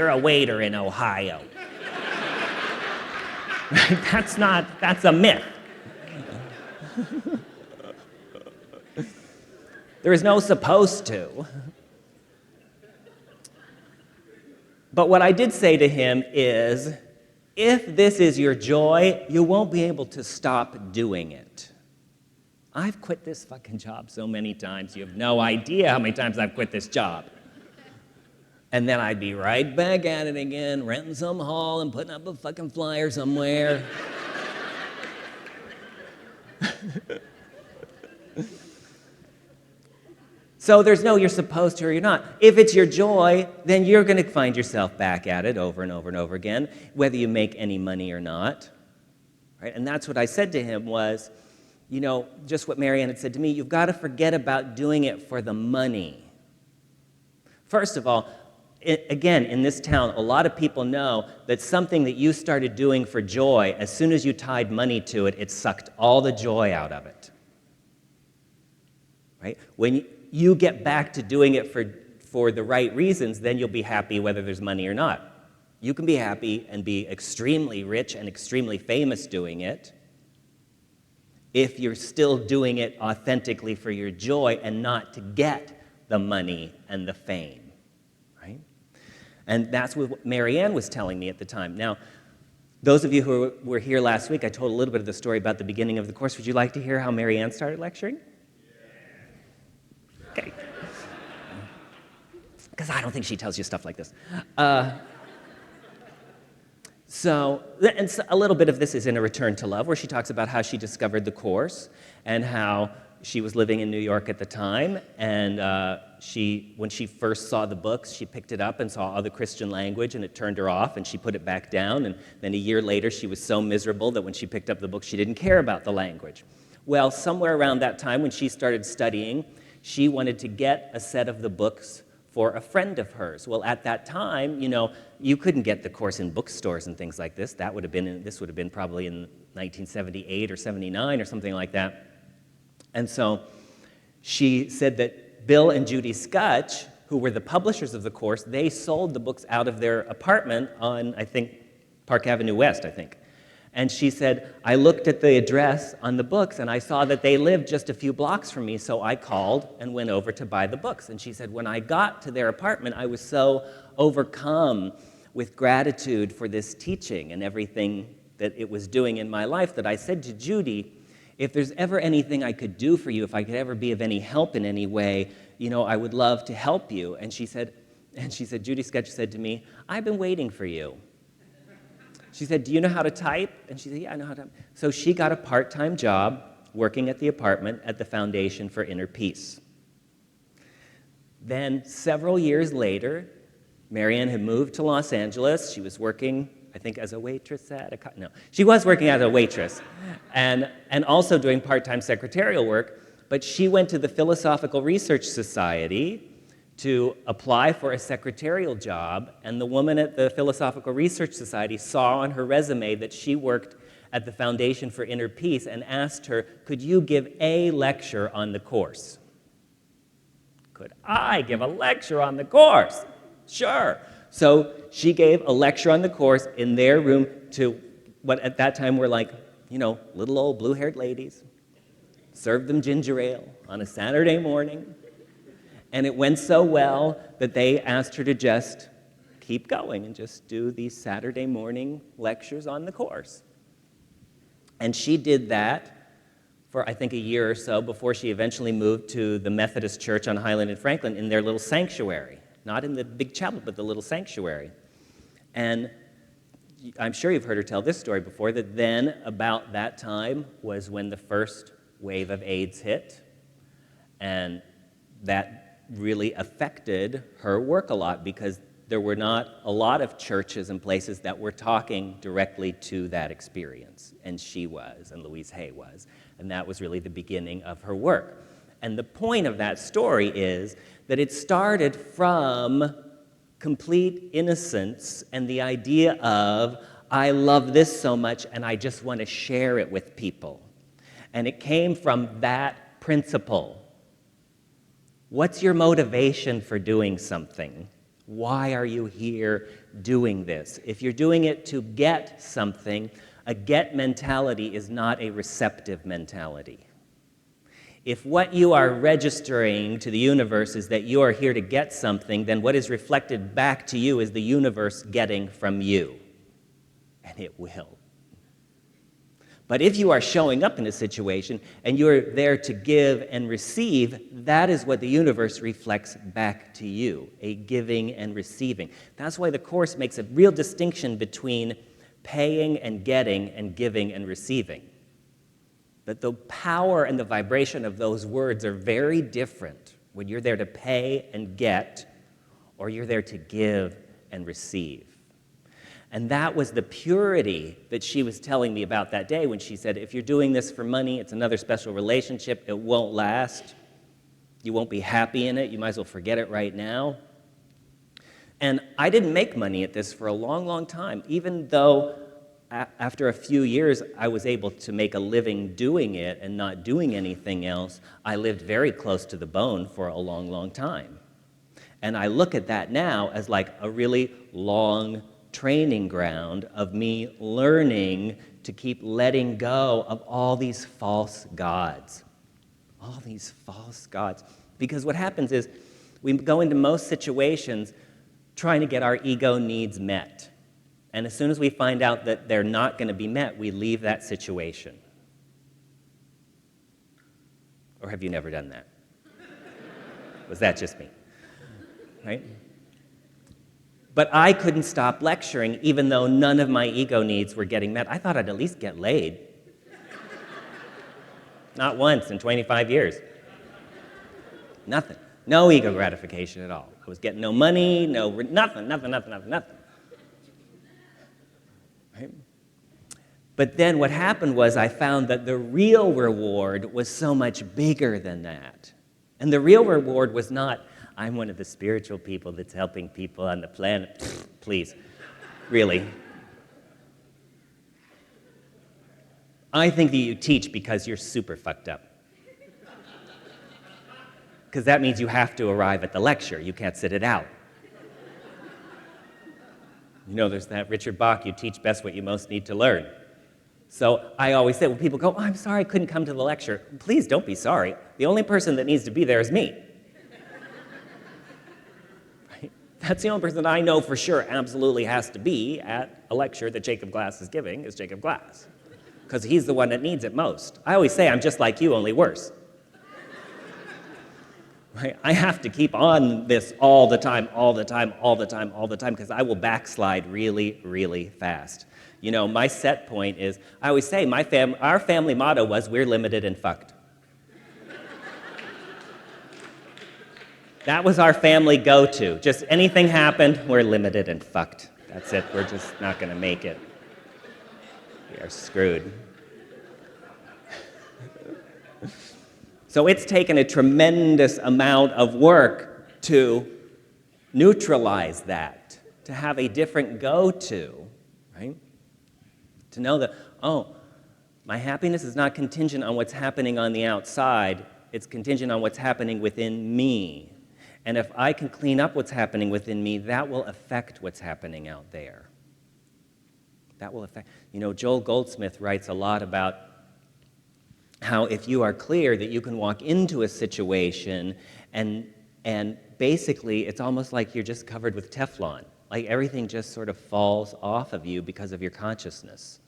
a waiter in Ohio. That's a myth. There is no supposed to. But what I did say to him is, if this is your joy, you won't be able to stop doing it. I've quit this fucking job so many times, you have no idea how many times I've quit this job. And then I'd be right back at it again, renting some hall and putting up a fucking flyer somewhere. So there's no you're supposed to or you're not. If it's your joy, then you're going to find yourself back at it over and over and over again, whether you make any money or not. Right? And that's what I said to him was, just what Marianne had said to me, you've got to forget about doing it for the money. First of all, again, in this town, a lot of people know that something that you started doing for joy, as soon as you tied money to it, it sucked all the joy out of it. Right? When you get back to doing it for the right reasons, then you'll be happy whether there's money or not. You can be happy and be extremely rich and extremely famous doing it if you're still doing it authentically for your joy and not to get the money and the fame, right? And that's what Marianne was telling me at the time. Now, those of you who were here last week, I told a little bit of the story about the beginning of the course. Would you like to hear how Marianne started lecturing? Okay. Because I don't think she tells you stuff like this. So a little bit of this is in A Return to Love, where she talks about how she discovered the course and how she was living in New York at the time, and when she first saw the books, she picked it up and saw all the Christian language, and it turned her off, and she put it back down, and then a year later, she was so miserable that when she picked up the book, she didn't care about the language. Well, somewhere around that time, when she started studying, she wanted to get a set of the books for a friend of hers. Well, at that time, you couldn't get the course in bookstores and things like this. This would have been probably in 1978 or 79 or something like that. And so she said that Bill and Judy Scutch, who were the publishers of the course, they sold the books out of their apartment on, I think, Park Avenue West, I think. And she said, I looked at the address on the books, and I saw that they lived just a few blocks from me, so I called and went over to buy the books. And she said, when I got to their apartment, I was so overcome with gratitude for this teaching and everything that it was doing in my life that I said to Judy, if there's ever anything I could do for you, if I could ever be of any help in any way, I would love to help you. And she said, Judy Scutch said to me, I've been waiting for you. She said, do you know how to type? And she said, yeah, I know how to type. So she got a part-time job working at the apartment at the Foundation for Inner Peace. Then several years later, Marianne had moved to Los Angeles. She was working, I think, as a waitress she was working as a waitress and also doing part-time secretarial work, but she went to the Philosophical Research Society to apply for a secretarial job, and the woman at the Philosophical Research Society saw on her resume that she worked at the Foundation for Inner Peace and asked her, could you give a lecture on the course? Could I give a lecture on the course? Sure. So she gave a lecture on the course in their room to what at that time were like, little old blue-haired ladies, served them ginger ale on a Saturday morning. And it went so well that they asked her to just keep going and just do these Saturday morning lectures on the course. And she did that for, I think, a year or so before she eventually moved to the Methodist Church on Highland and Franklin in their little sanctuary. Not in the big chapel, but the little sanctuary. And I'm sure you've heard her tell this story before, that then, about that time, was when the first wave of AIDS hit. And that really affected her work a lot because there were not a lot of churches and places that were talking directly to that experience. And she was, and Louise Hay was. And that was really the beginning of her work. And the point of that story is that it started from complete innocence and the idea of, I love this so much and I just want to share it with people. And it came from that principle. What's your motivation for doing something? Why are you here doing this? If you're doing it to get something, a get mentality is not a receptive mentality. If what you are registering to the universe is that you are here to get something, then what is reflected back to you is the universe getting from you. And it will. But if you are showing up in a situation and you're there to give and receive, that is what the universe reflects back to you, a giving and receiving. That's why the Course makes a real distinction between paying and getting and giving and receiving. But the power and the vibration of those words are very different when you're there to pay and get, or you're there to give and receive. And that was the purity that she was telling me about that day when she said, if you're doing this for money, it's another special relationship, it won't last, you won't be happy in it, you might as well forget it right now. And I didn't make money at this for a long, long time, even though after a few years I was able to make a living doing it and not doing anything else. I lived very close to the bone for a long, long time. And I look at that now as like a really long training ground of me learning to keep letting go of all these false gods. All these false gods. Because what happens is we go into most situations trying to get our ego needs met. And as soon as we find out that they're not going to be met, we leave that situation. Or have you never done that? Was that just me? Right? But I couldn't stop lecturing even though none of my ego needs were getting met. I thought I'd at least get laid. Not once in 25 years. Nothing. No ego gratification at all. I was getting no money, nothing. Right? But then what happened was I found that the real reward was so much bigger than that. And the real reward was not, I'm one of the spiritual people that's helping people on the planet. Please, really. I think that you teach because you're super fucked up. Because that means you have to arrive at the lecture. You can't sit it out. You know, there's that Richard Bach, you teach best what you most need to learn. So I always say, when people go, oh, I'm sorry I couldn't come to the lecture, please don't be sorry. The only person that needs to be there is me. Right? That's the only person that I know for sure absolutely has to be at a lecture that Jacob Glass is giving is Jacob Glass. Because he's the one that needs it most. I always say I'm just like you, only worse. Right? I have to keep on this all the time, because I will backslide really, really fast. You know, my set point is, I always say, our family motto was, we're limited and fucked. That was our family go-to. Just anything happened, we're limited and fucked. That's it, we're just not going to make it. We are screwed. So it's taken a tremendous amount of work to neutralize that, to have a different go-to, right? To know that, oh, my happiness is not contingent on what's happening on the outside, it's contingent on what's happening within me. And if I can clean up what's happening within me, that will affect what's happening out there. That will affect, you know, Joel Goldsmith writes a lot about how if you are clear that you can walk into a situation and basically it's almost like you're just covered with Teflon. Like everything just sort of falls off of you because of your consciousness.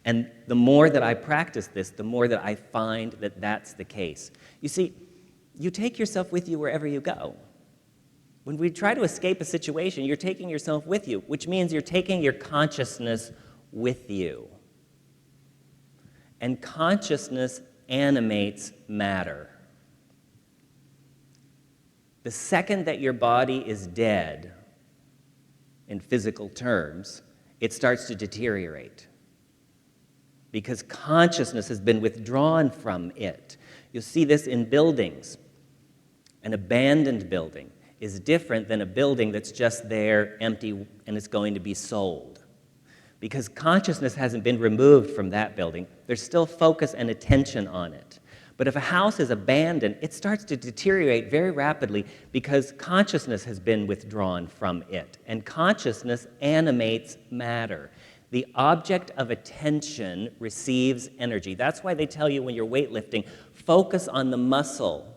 And the more that I practice this, the more that I find that that's the case. You see, you take yourself with you wherever you go. When we try to escape a situation, you're taking yourself with you, which means you're taking your consciousness with you. And consciousness animates matter. The second that your body is dead, in physical terms, it starts to deteriorate. Because consciousness has been withdrawn from it. You'll see this in buildings. An abandoned building is different than a building that's just there, empty, and it's going to be sold. Because consciousness hasn't been removed from that building. There's still focus and attention on it. But if a house is abandoned, it starts to deteriorate very rapidly because consciousness has been withdrawn from it. And consciousness animates matter. The object of attention receives energy. That's why they tell you when you're weightlifting, focus on the muscle.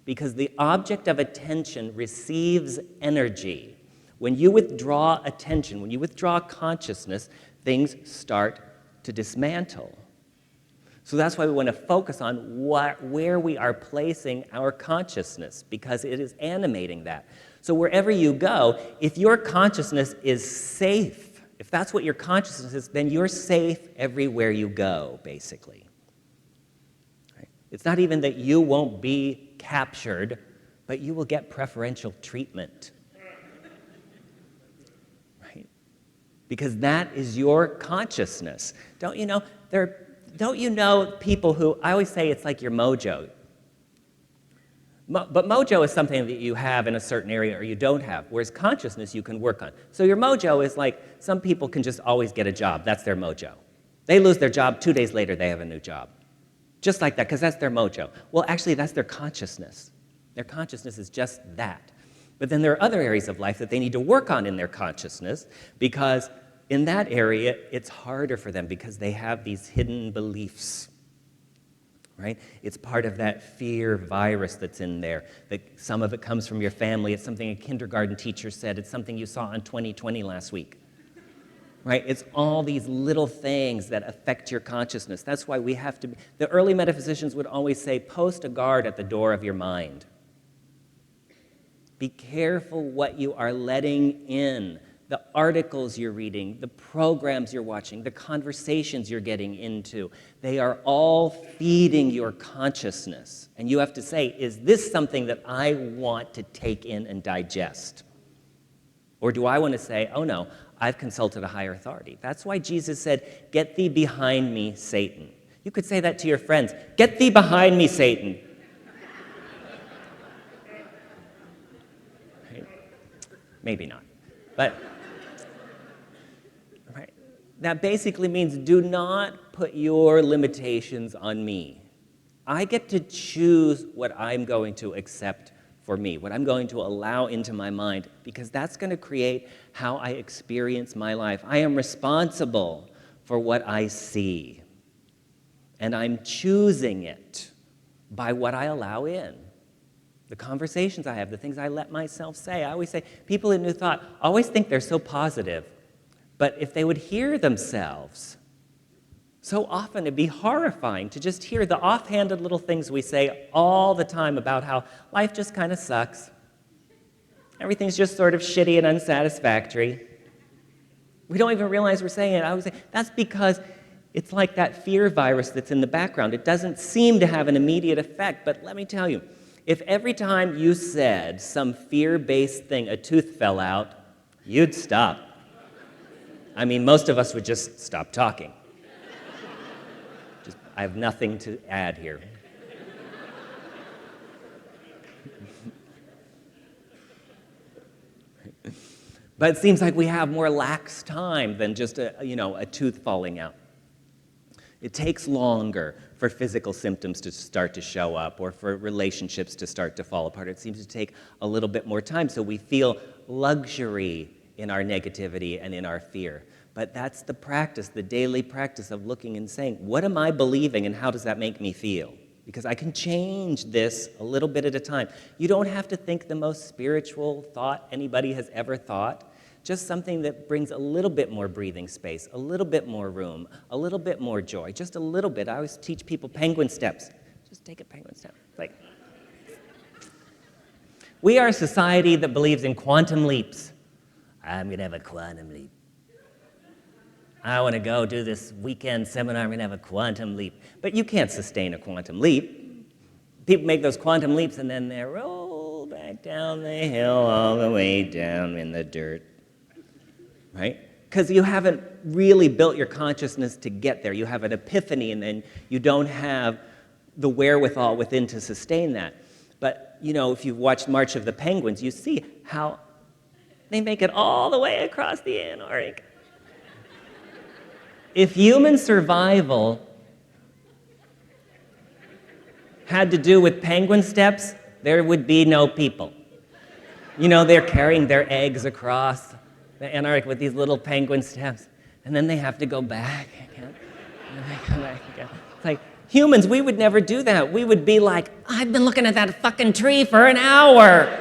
Because the object of attention receives energy. When you withdraw attention, when you withdraw consciousness, things start to dismantle. So that's why we want to focus on where we are placing our consciousness, because it is animating that. So wherever you go, if your consciousness is safe, if that's what your consciousness is, then you're safe everywhere you go, basically. It's not even that you won't be captured, but you will get preferential treatment. Right? Because that is your consciousness. Don't you know people who, I always say it's like your mojo. But mojo is something that you have in a certain area or you don't have, whereas consciousness you can work on. So your mojo is like some people can just always get a job. That's their mojo. They lose their job, 2 days later they have a new job. Just like that, because that's their mojo. Well, actually, that's their consciousness. Their consciousness is just that. But then there are other areas of life that they need to work on in their consciousness, because in that area, it's harder for them because they have these hidden beliefs. Right? It's part of that fear virus that's in there. Some of it comes from your family. It's something a kindergarten teacher said. It's something you saw on 2020 last week. Right? It's all these little things that affect your consciousness. That's why we have to the early metaphysicians would always say, post a guard at the door of your mind. Be careful what you are letting in. The articles you're reading, the programs you're watching, the conversations you're getting into, they are all feeding your consciousness. And you have to say, is this something that I want to take in and digest? Or do I want to say, oh no, I've consulted a higher authority? That's why Jesus said, get thee behind me, Satan. You could say that to your friends, get thee behind me, Satan. Right? Maybe not, but that basically means do not put your limitations on me. I get to choose what I'm going to accept for me, what I'm going to allow into my mind, because that's going to create how I experience my life. I am responsible for what I see, and I'm choosing it by what I allow in. The conversations I have, the things I let myself say. I always say, people in New Thought always think they're so positive. But if they would hear themselves, so often it'd be horrifying to just hear the offhanded little things we say all the time about how life just kind of sucks. Everything's just sort of shitty and unsatisfactory. We don't even realize we're saying it. I would say that's because it's like that fear virus that's in the background. It doesn't seem to have an immediate effect, but let me tell you, if every time you said some fear-based thing, a tooth fell out, you'd stop. I mean, most of us would just stop talking. I have nothing to add here. But it seems like we have more lax time than just a tooth falling out. It takes longer for physical symptoms to start to show up or for relationships to start to fall apart. It seems to take a little bit more time, so we feel luxury in our negativity and in our fear. But that's the practice, the daily practice of looking and saying, what am I believing and how does that make me feel? Because I can change this a little bit at a time. You don't have to think the most spiritual thought anybody has ever thought. Just something that brings a little bit more breathing space, a little bit more room, a little bit more joy, just a little bit. I always teach people penguin steps. Just take a penguin step. We are a society that believes in quantum leaps. I'm going to have a quantum leap. I want to go do this weekend seminar. I'm going to have a quantum leap. But you can't sustain a quantum leap. People make those quantum leaps and then they roll back down the hill all the way down in the dirt. Right? Because you haven't really built your consciousness to get there. You have an epiphany and then you don't have the wherewithal within to sustain that. But, if you've watched March of the Penguins, you see how they make it all the way across the Antarctic. If human survival had to do with penguin steps, there would be no people. They're carrying their eggs across the Antarctic with these little penguin steps, and then they have to go back again, and they come back again. It's like, humans, we would never do that. We would be like, I've been looking at that fucking tree for an hour.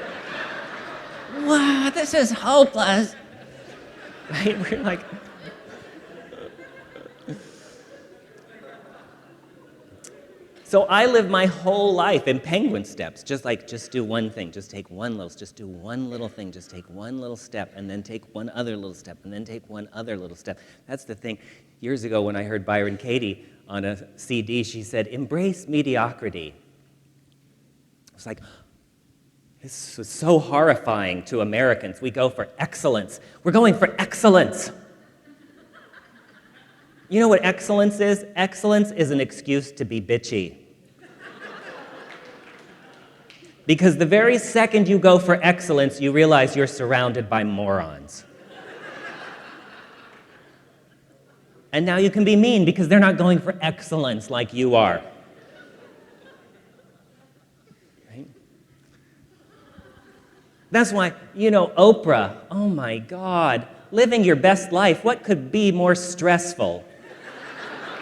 Wow, this is hopeless. Right? We're like... So I live my whole life in penguin steps, just do one thing, just take one little, just do one little thing, just take one little step, and then take one other little step, and then take one other little step. That's the thing. Years ago when I heard Byron Katie on a CD, she said, embrace mediocrity. I was like, this was so horrifying to Americans. We go for excellence. We're going for excellence. You know what excellence is? Excellence is an excuse to be bitchy. Because the very second you go for excellence, you realize you're surrounded by morons. And now you can be mean because they're not going for excellence like you are. Right? That's why, Oprah, oh my God, living your best life, what could be more stressful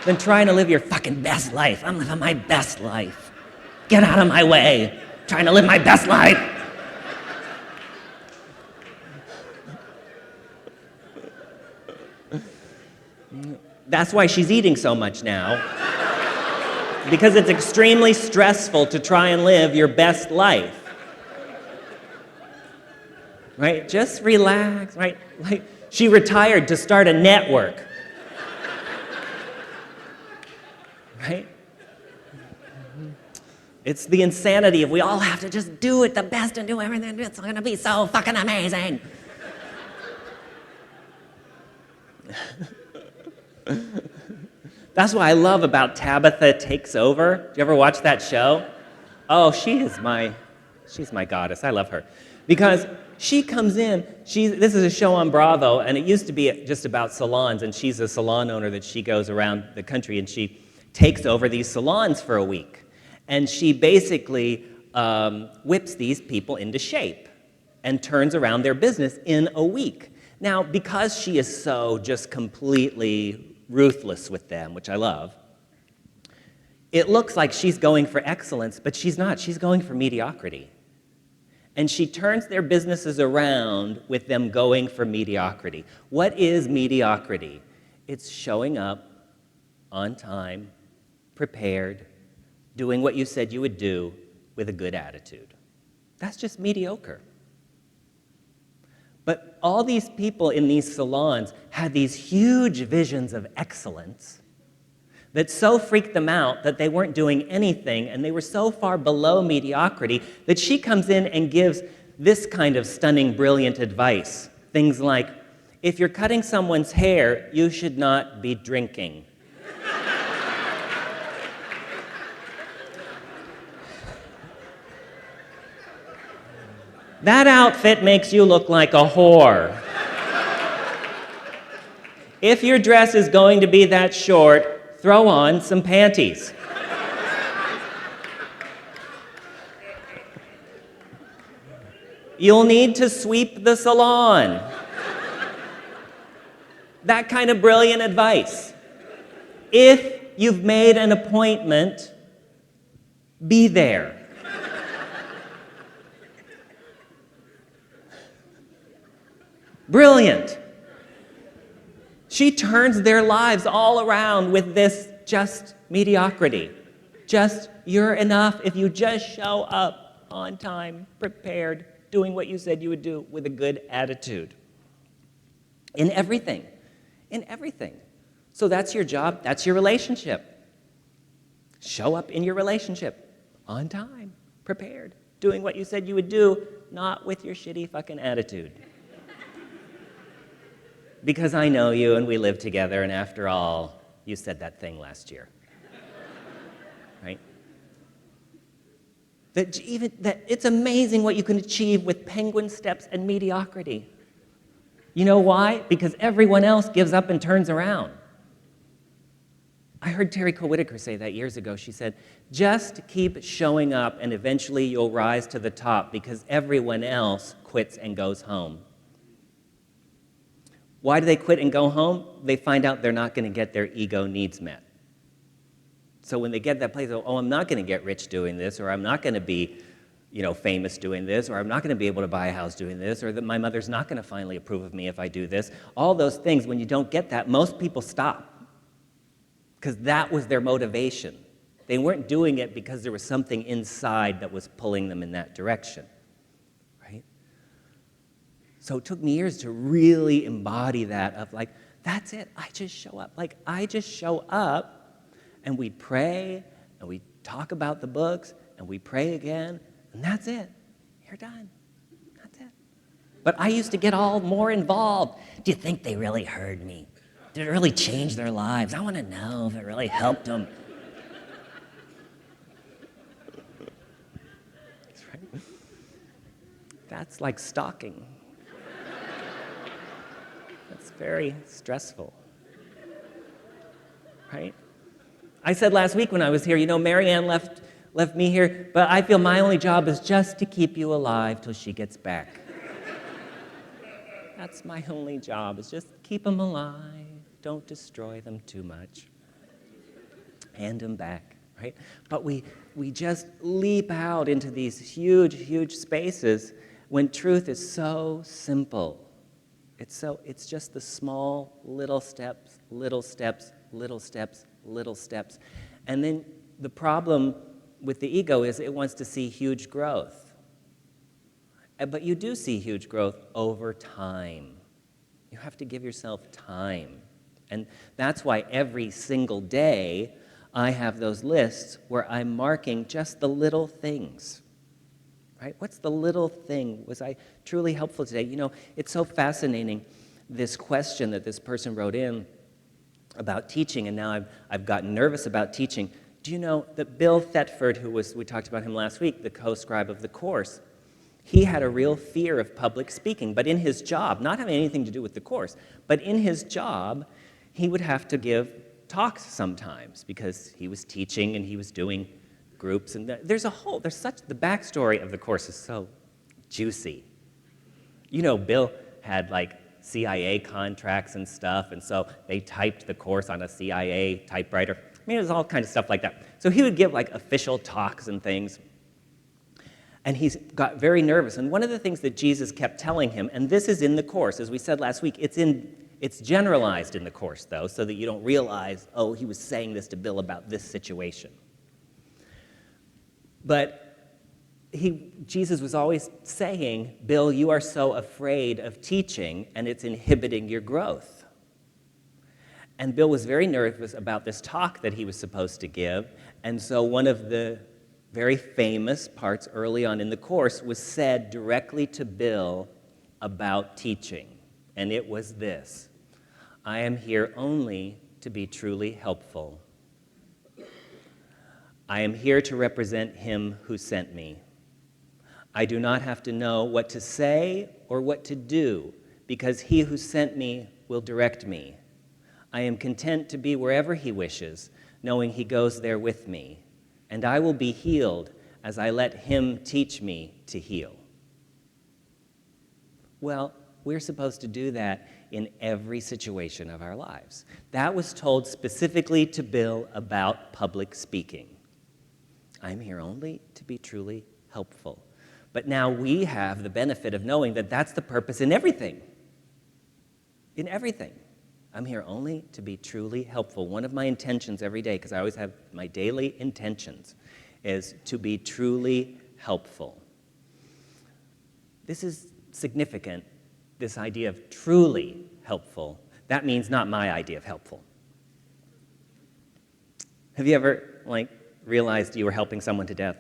than trying to live your fucking best life? I'm living my best life. Get out of my way. Trying to live my best life. That's why she's eating so much now. Because it's extremely stressful to try and live your best life. Right? Just relax, right? Like, she retired to start a network. Right? It's the insanity of we all have to just do it the best and do everything. It's going to be so fucking amazing. That's what I love about Tabitha Takes Over. Do you ever watch that show? Oh, she's my goddess. I love her. Because she comes in, this is a show on Bravo, and it used to be just about salons, and she's a salon owner that she goes around the country, and she takes over these salons for a week. And she basically whips these people into shape and turns around their business in a week. Now, because she is so just completely ruthless with them, which I love, it looks like she's going for excellence, but she's not. She's going for mediocrity. And she turns their businesses around with them going for mediocrity. What is mediocrity? It's showing up on time, prepared, doing what you said you would do with a good attitude. That's just mediocre. But all these people in these salons had these huge visions of excellence that so freaked them out that they weren't doing anything, and they were so far below mediocrity that she comes in and gives this kind of stunning, brilliant advice. Things like, if you're cutting someone's hair, you should not be drinking. That outfit makes you look like a whore. If your dress is going to be that short, throw on some panties. You'll need to sweep the salon. That kind of brilliant advice. If you've made an appointment, be there. Brilliant. She turns their lives all around with this just mediocrity. Just, you're enough if you just show up on time, prepared, doing what you said you would do with a good attitude. In everything. In everything. So that's your job, that's your relationship. Show up in your relationship on time, prepared, doing what you said you would do, not with your shitty fucking attitude. Because I know you and we live together, and after all, you said that thing last year. Right? That it's amazing what you can achieve with penguin steps and mediocrity. You know why? Because everyone else gives up and turns around. I heard Terry Cole Whitaker say that years ago. She said, just keep showing up and eventually you'll rise to the top because everyone else quits and goes home. Why do they quit and go home? They find out they're not going to get their ego needs met. So when they get that place, oh, I'm not going to get rich doing this, or I'm not going to be, famous doing this, or I'm not going to be able to buy a house doing this, or that my mother's not going to finally approve of me if I do this. All those things, when you don't get that, most people stop because that was their motivation. They weren't doing it because there was something inside that was pulling them in that direction, right? So it took me years to really embody that of like, that's it, I just show up. Like, I just show up, and we'd pray, and we'd talk about the books, and we pray again, and that's it. You're done. That's it. But I used to get all more involved. Do you think they really heard me? Did it really change their lives? I want to know if it really helped them. That's right. That's like stalking. That's very stressful. Right? I said last week when I was here, you know, Marianne left me here, but I feel my only job is just to keep you alive till she gets back. That's my only job, is just keep them alive. Don't destroy them too much. Hand them back, right? But we just leap out into these huge, huge spaces when truth is so simple. It's just the small little steps, little steps, little steps, little steps. And then the problem with the ego is it wants to see huge growth. But you do see huge growth over time. You have to give yourself time. And that's why every single day I have those lists where I'm marking just the little things. Right? What's the little thing? Was I truly helpful today? You know, it's so fascinating, this question that this person wrote in about teaching, and now I've gotten nervous about teaching. Do you know that Bill Thetford, we talked about him last week, the co-scribe of the course, he had a real fear of public speaking, but in his job, not having anything to do with the course, but in his job, he would have to give talks sometimes because he was teaching and he was doing groups, and the backstory of the course is so juicy. You know, Bill had like CIA contracts and stuff, and so they typed the course on a CIA typewriter. I mean, it was all kind of stuff like that. So he would give like official talks and things, and he got very nervous. And one of the things that Jesus kept telling him, and this is in the course, as we said last week, it's generalized in the course, though, so that you don't realize, oh, he was saying this to Bill about this situation. But Jesus was always saying, Bill, you are so afraid of teaching, and it's inhibiting your growth. And Bill was very nervous about this talk that he was supposed to give, and so one of the very famous parts early on in the course was said directly to Bill about teaching, and it was this: I am here only to be truly helpful. I am here to represent him who sent me. I do not have to know what to say or what to do, because he who sent me will direct me. I am content to be wherever he wishes, knowing he goes there with me, and I will be healed as I let him teach me to heal. Well, we're supposed to do that in every situation of our lives. That was told specifically to Bill about public speaking. I'm here only to be truly helpful. But now we have the benefit of knowing that that's the purpose in everything. In everything. I'm here only to be truly helpful. One of my intentions every day, because I always have my daily intentions, is to be truly helpful. This is significant, this idea of truly helpful. That means not my idea of helpful. Have you ever, realized you were helping someone to death?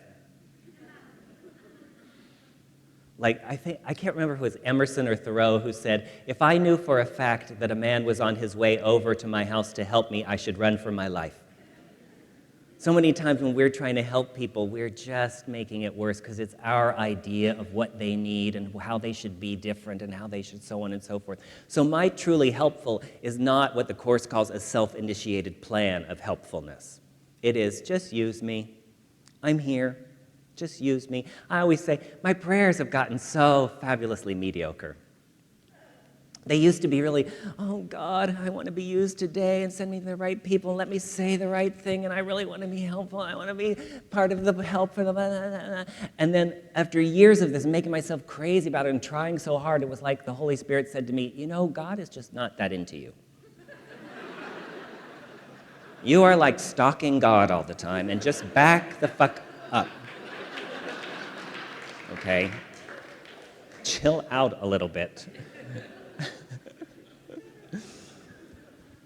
I can't remember if it was Emerson or Thoreau who said, if I knew for a fact that a man was on his way over to my house to help me, I should run for my life. So many times when we're trying to help people, we're just making it worse because it's our idea of what they need and how they should be different and how they should so on and so forth. So my truly helpful is not what the Course calls a self-initiated plan of helpfulness. It is, just use me. I'm here. Just use me. I always say, my prayers have gotten so fabulously mediocre. They used to be really, oh God, I want to be used today and send me the right people and let me say the right thing and I really want to be helpful. I want to be part of the help for the blah, blah, blah, blah. And then after years of this, making myself crazy about it and trying so hard, it was like the Holy Spirit said to me, you know, God is just not that into you. You are like stalking God all the time, and just back the fuck up. Okay? Chill out a little bit.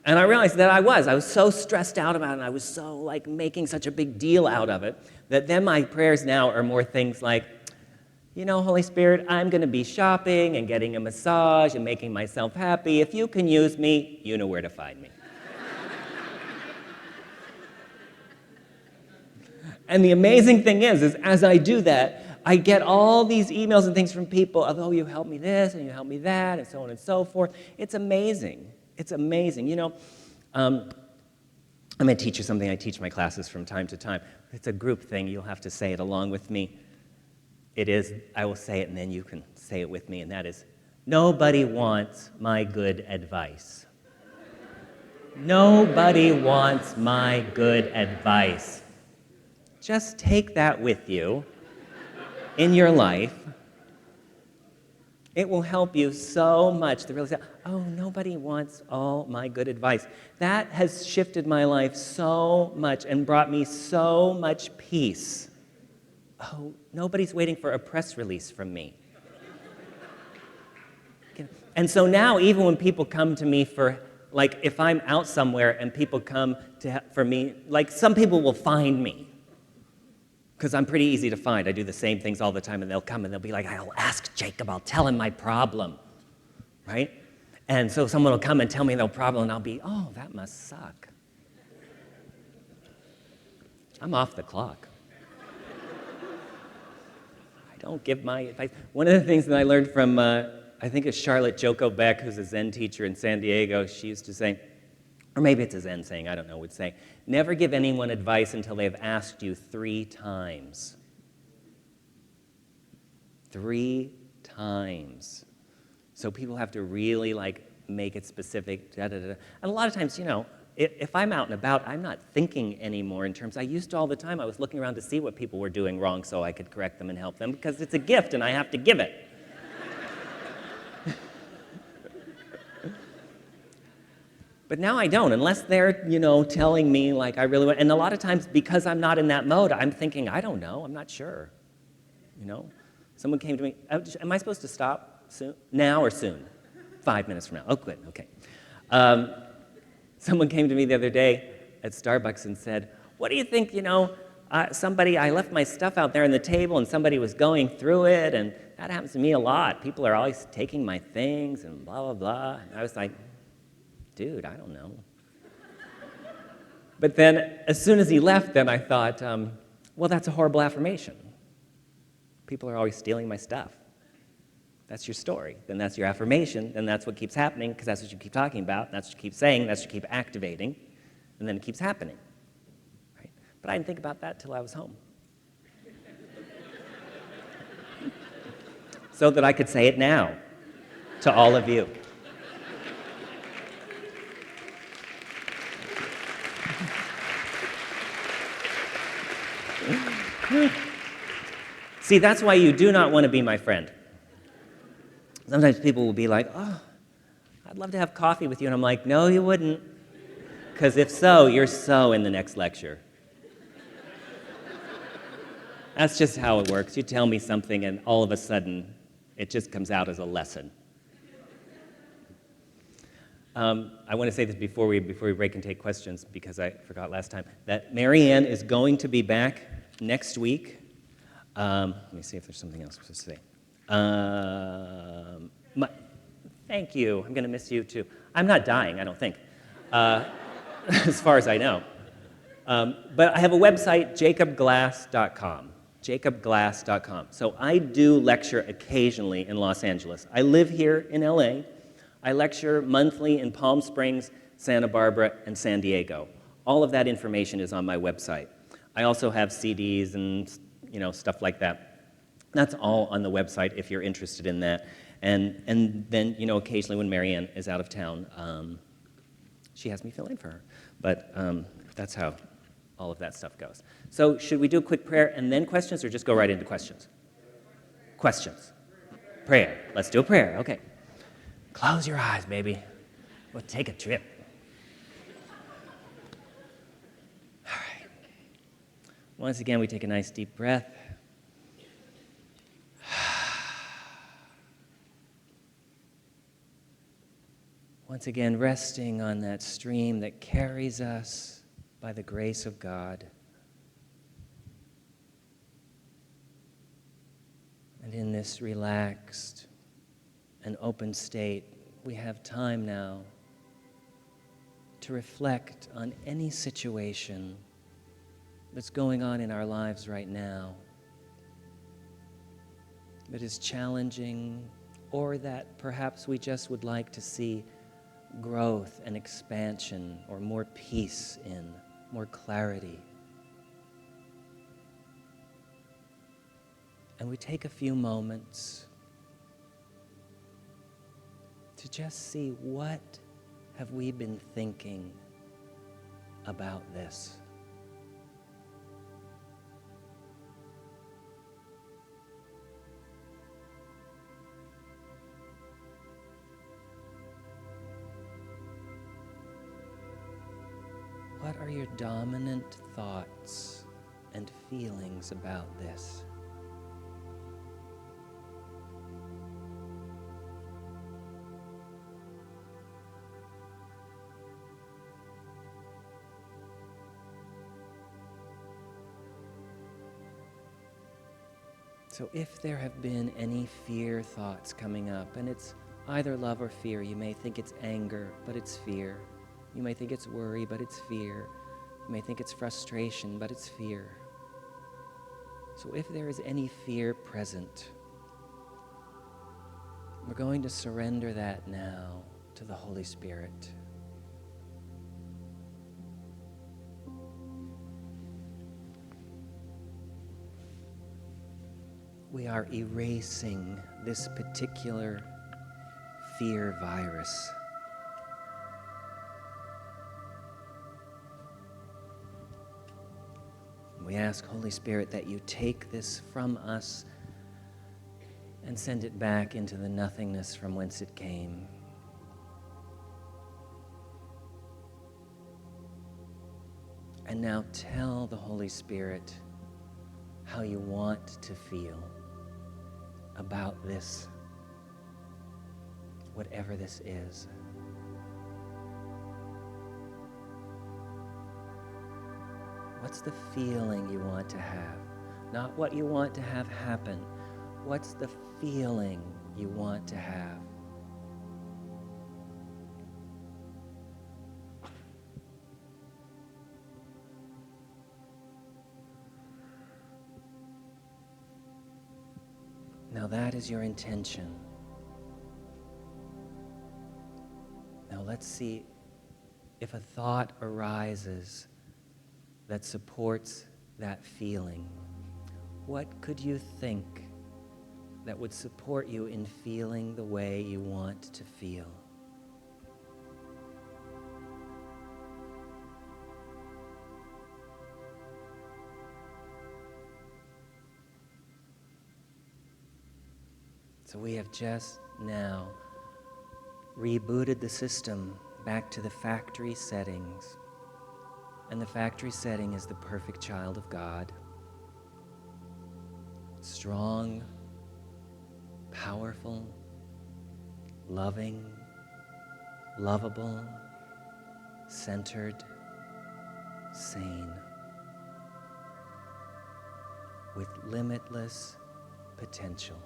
And I realized that I was so stressed out about it, and I was so like making such a big deal out of it, that then my prayers now are more things like, you know, Holy Spirit, I'm going to be shopping and getting a massage and making myself happy. If you can use me, you know where to find me. And the amazing thing is as I do that, I get all these emails and things from people of, oh, you helped me this and you helped me that, and so on and so forth. It's amazing. It's amazing. You know, I'm going to teach you something I teach my classes from time to time. It's a group thing. You'll have to say it along with me. It is, I will say it, and then you can say it with me, and that is, nobody wants my good advice. Nobody wants my good advice. Just take that with you in your life. It will help you so much to realize, oh, nobody wants all my good advice. That has shifted my life so much and brought me so much peace. Oh, nobody's waiting for a press release from me. And so now, even when people come to me for, like, if I'm out somewhere and people come for me, like, some people will find me. Because I'm pretty easy to find. I do the same things all the time, and they'll come and they'll be like, I'll ask Jacob, I'll tell him my problem, right? And so someone will come and tell me their problem, and I'll be, oh, that must suck. I'm off the clock. I don't give my advice. One of the things that I learned from, I think it's Charlotte Joko Beck, who's a Zen teacher in San Diego, she used to say, or maybe it's a Zen saying, I don't know, would say, never give anyone advice until they have asked you 3 times. 3 times. So people have to really, like, make it specific, And a lot of times, you know, if I'm out and about, I'm not thinking anymore in terms, I used to all the time, I was looking around to see what people were doing wrong so I could correct them and help them, because it's a gift and I have to give it. But now I don't, unless they're, you know, telling me, like, I really want, and a lot of times, because I'm not in that mode, I'm thinking, I don't know, I'm not sure, you know? Someone came to me, am I supposed to stop soon? Now or soon? 5 minutes from now. Oh, good, okay. Someone came to me the other day at Starbucks and said, what do you think, you know, I left my stuff out there on the table and somebody was going through it, and that happens to me a lot. People are always taking my things and blah, blah, blah. And I was like, dude, I don't know. But then, as soon as he left, then I thought, well, that's a horrible affirmation. People are always stealing my stuff. That's your story. Then that's your affirmation. Then that's what keeps happening, because that's what you keep talking about. That's what you keep saying. That's what you keep activating. And then it keeps happening. Right? But I didn't think about that till I was home. So that I could say it now to all of you. See, that's why you do not want to be my friend. Sometimes people will be like, oh, I'd love to have coffee with you. And I'm like, no, you wouldn't. Because if so, you're so in the next lecture. That's just how it works. You tell me something, and all of a sudden, it just comes out as a lesson. I want to say this before we break and take questions, because I forgot last time, that Marianne is going to be back next week. Let me see if there's something else to say. Thank you. I'm going to miss you, too. I'm not dying, I don't think, as far as I know. But I have a website, jacobglass.com. jacobglass.com. So I do lecture occasionally in Los Angeles. I live here in LA. I lecture monthly in Palm Springs, Santa Barbara, and San Diego. All of that information is on my website. I also have CDs and, you know, stuff like that. That's all on the website if you're interested in that. And then, you know, occasionally when Marianne is out of town, she has me fill in for her. But that's how all of that stuff goes. So should we do a quick prayer and then questions, or just go right into questions? Questions. Prayer. Let's do a prayer. Okay. Close your eyes, baby. We'll take a trip. Once again, we take a nice deep breath. Once again, resting on that stream that carries us by the grace of God. And in this relaxed and open state, we have time now to reflect on any situation that's going on in our lives right now that is challenging, or that perhaps we just would like to see growth and expansion, or more peace in, more clarity. And we take a few moments to just see, what have we been thinking about this? What are your dominant thoughts and feelings about this? So if there have been any fear thoughts coming up, and it's either love or fear, you may think it's anger, but it's fear. You may think it's worry, but it's fear. You may think it's frustration, but it's fear. So if there is any fear present, we're going to surrender that now to the Holy Spirit. We are erasing this particular fear virus. We ask, Holy Spirit, that you take this from us and send it back into the nothingness from whence it came. And now tell the Holy Spirit how you want to feel about this, whatever this is. What's the feeling you want to have? Not what you want to have happen. What's the feeling you want to have? Now that is your intention. Now let's see if a thought arises that supports that feeling. What could you think that would support you in feeling the way you want to feel? So we have just now rebooted the system back to the factory settings. And the factory setting is the perfect child of God. Strong, powerful, loving, lovable, centered, sane, with limitless potential.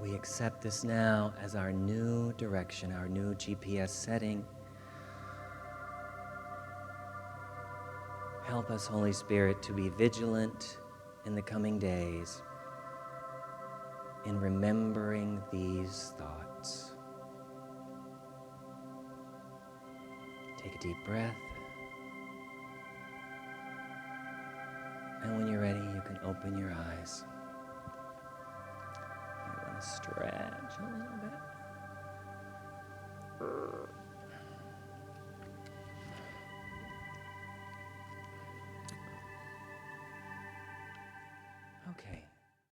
We accept this now as our new direction, our new GPS setting. Help us, Holy Spirit, to be vigilant in the coming days in remembering these thoughts. Take a deep breath. And when you're ready, you can open your eyes. Stretch a little bit.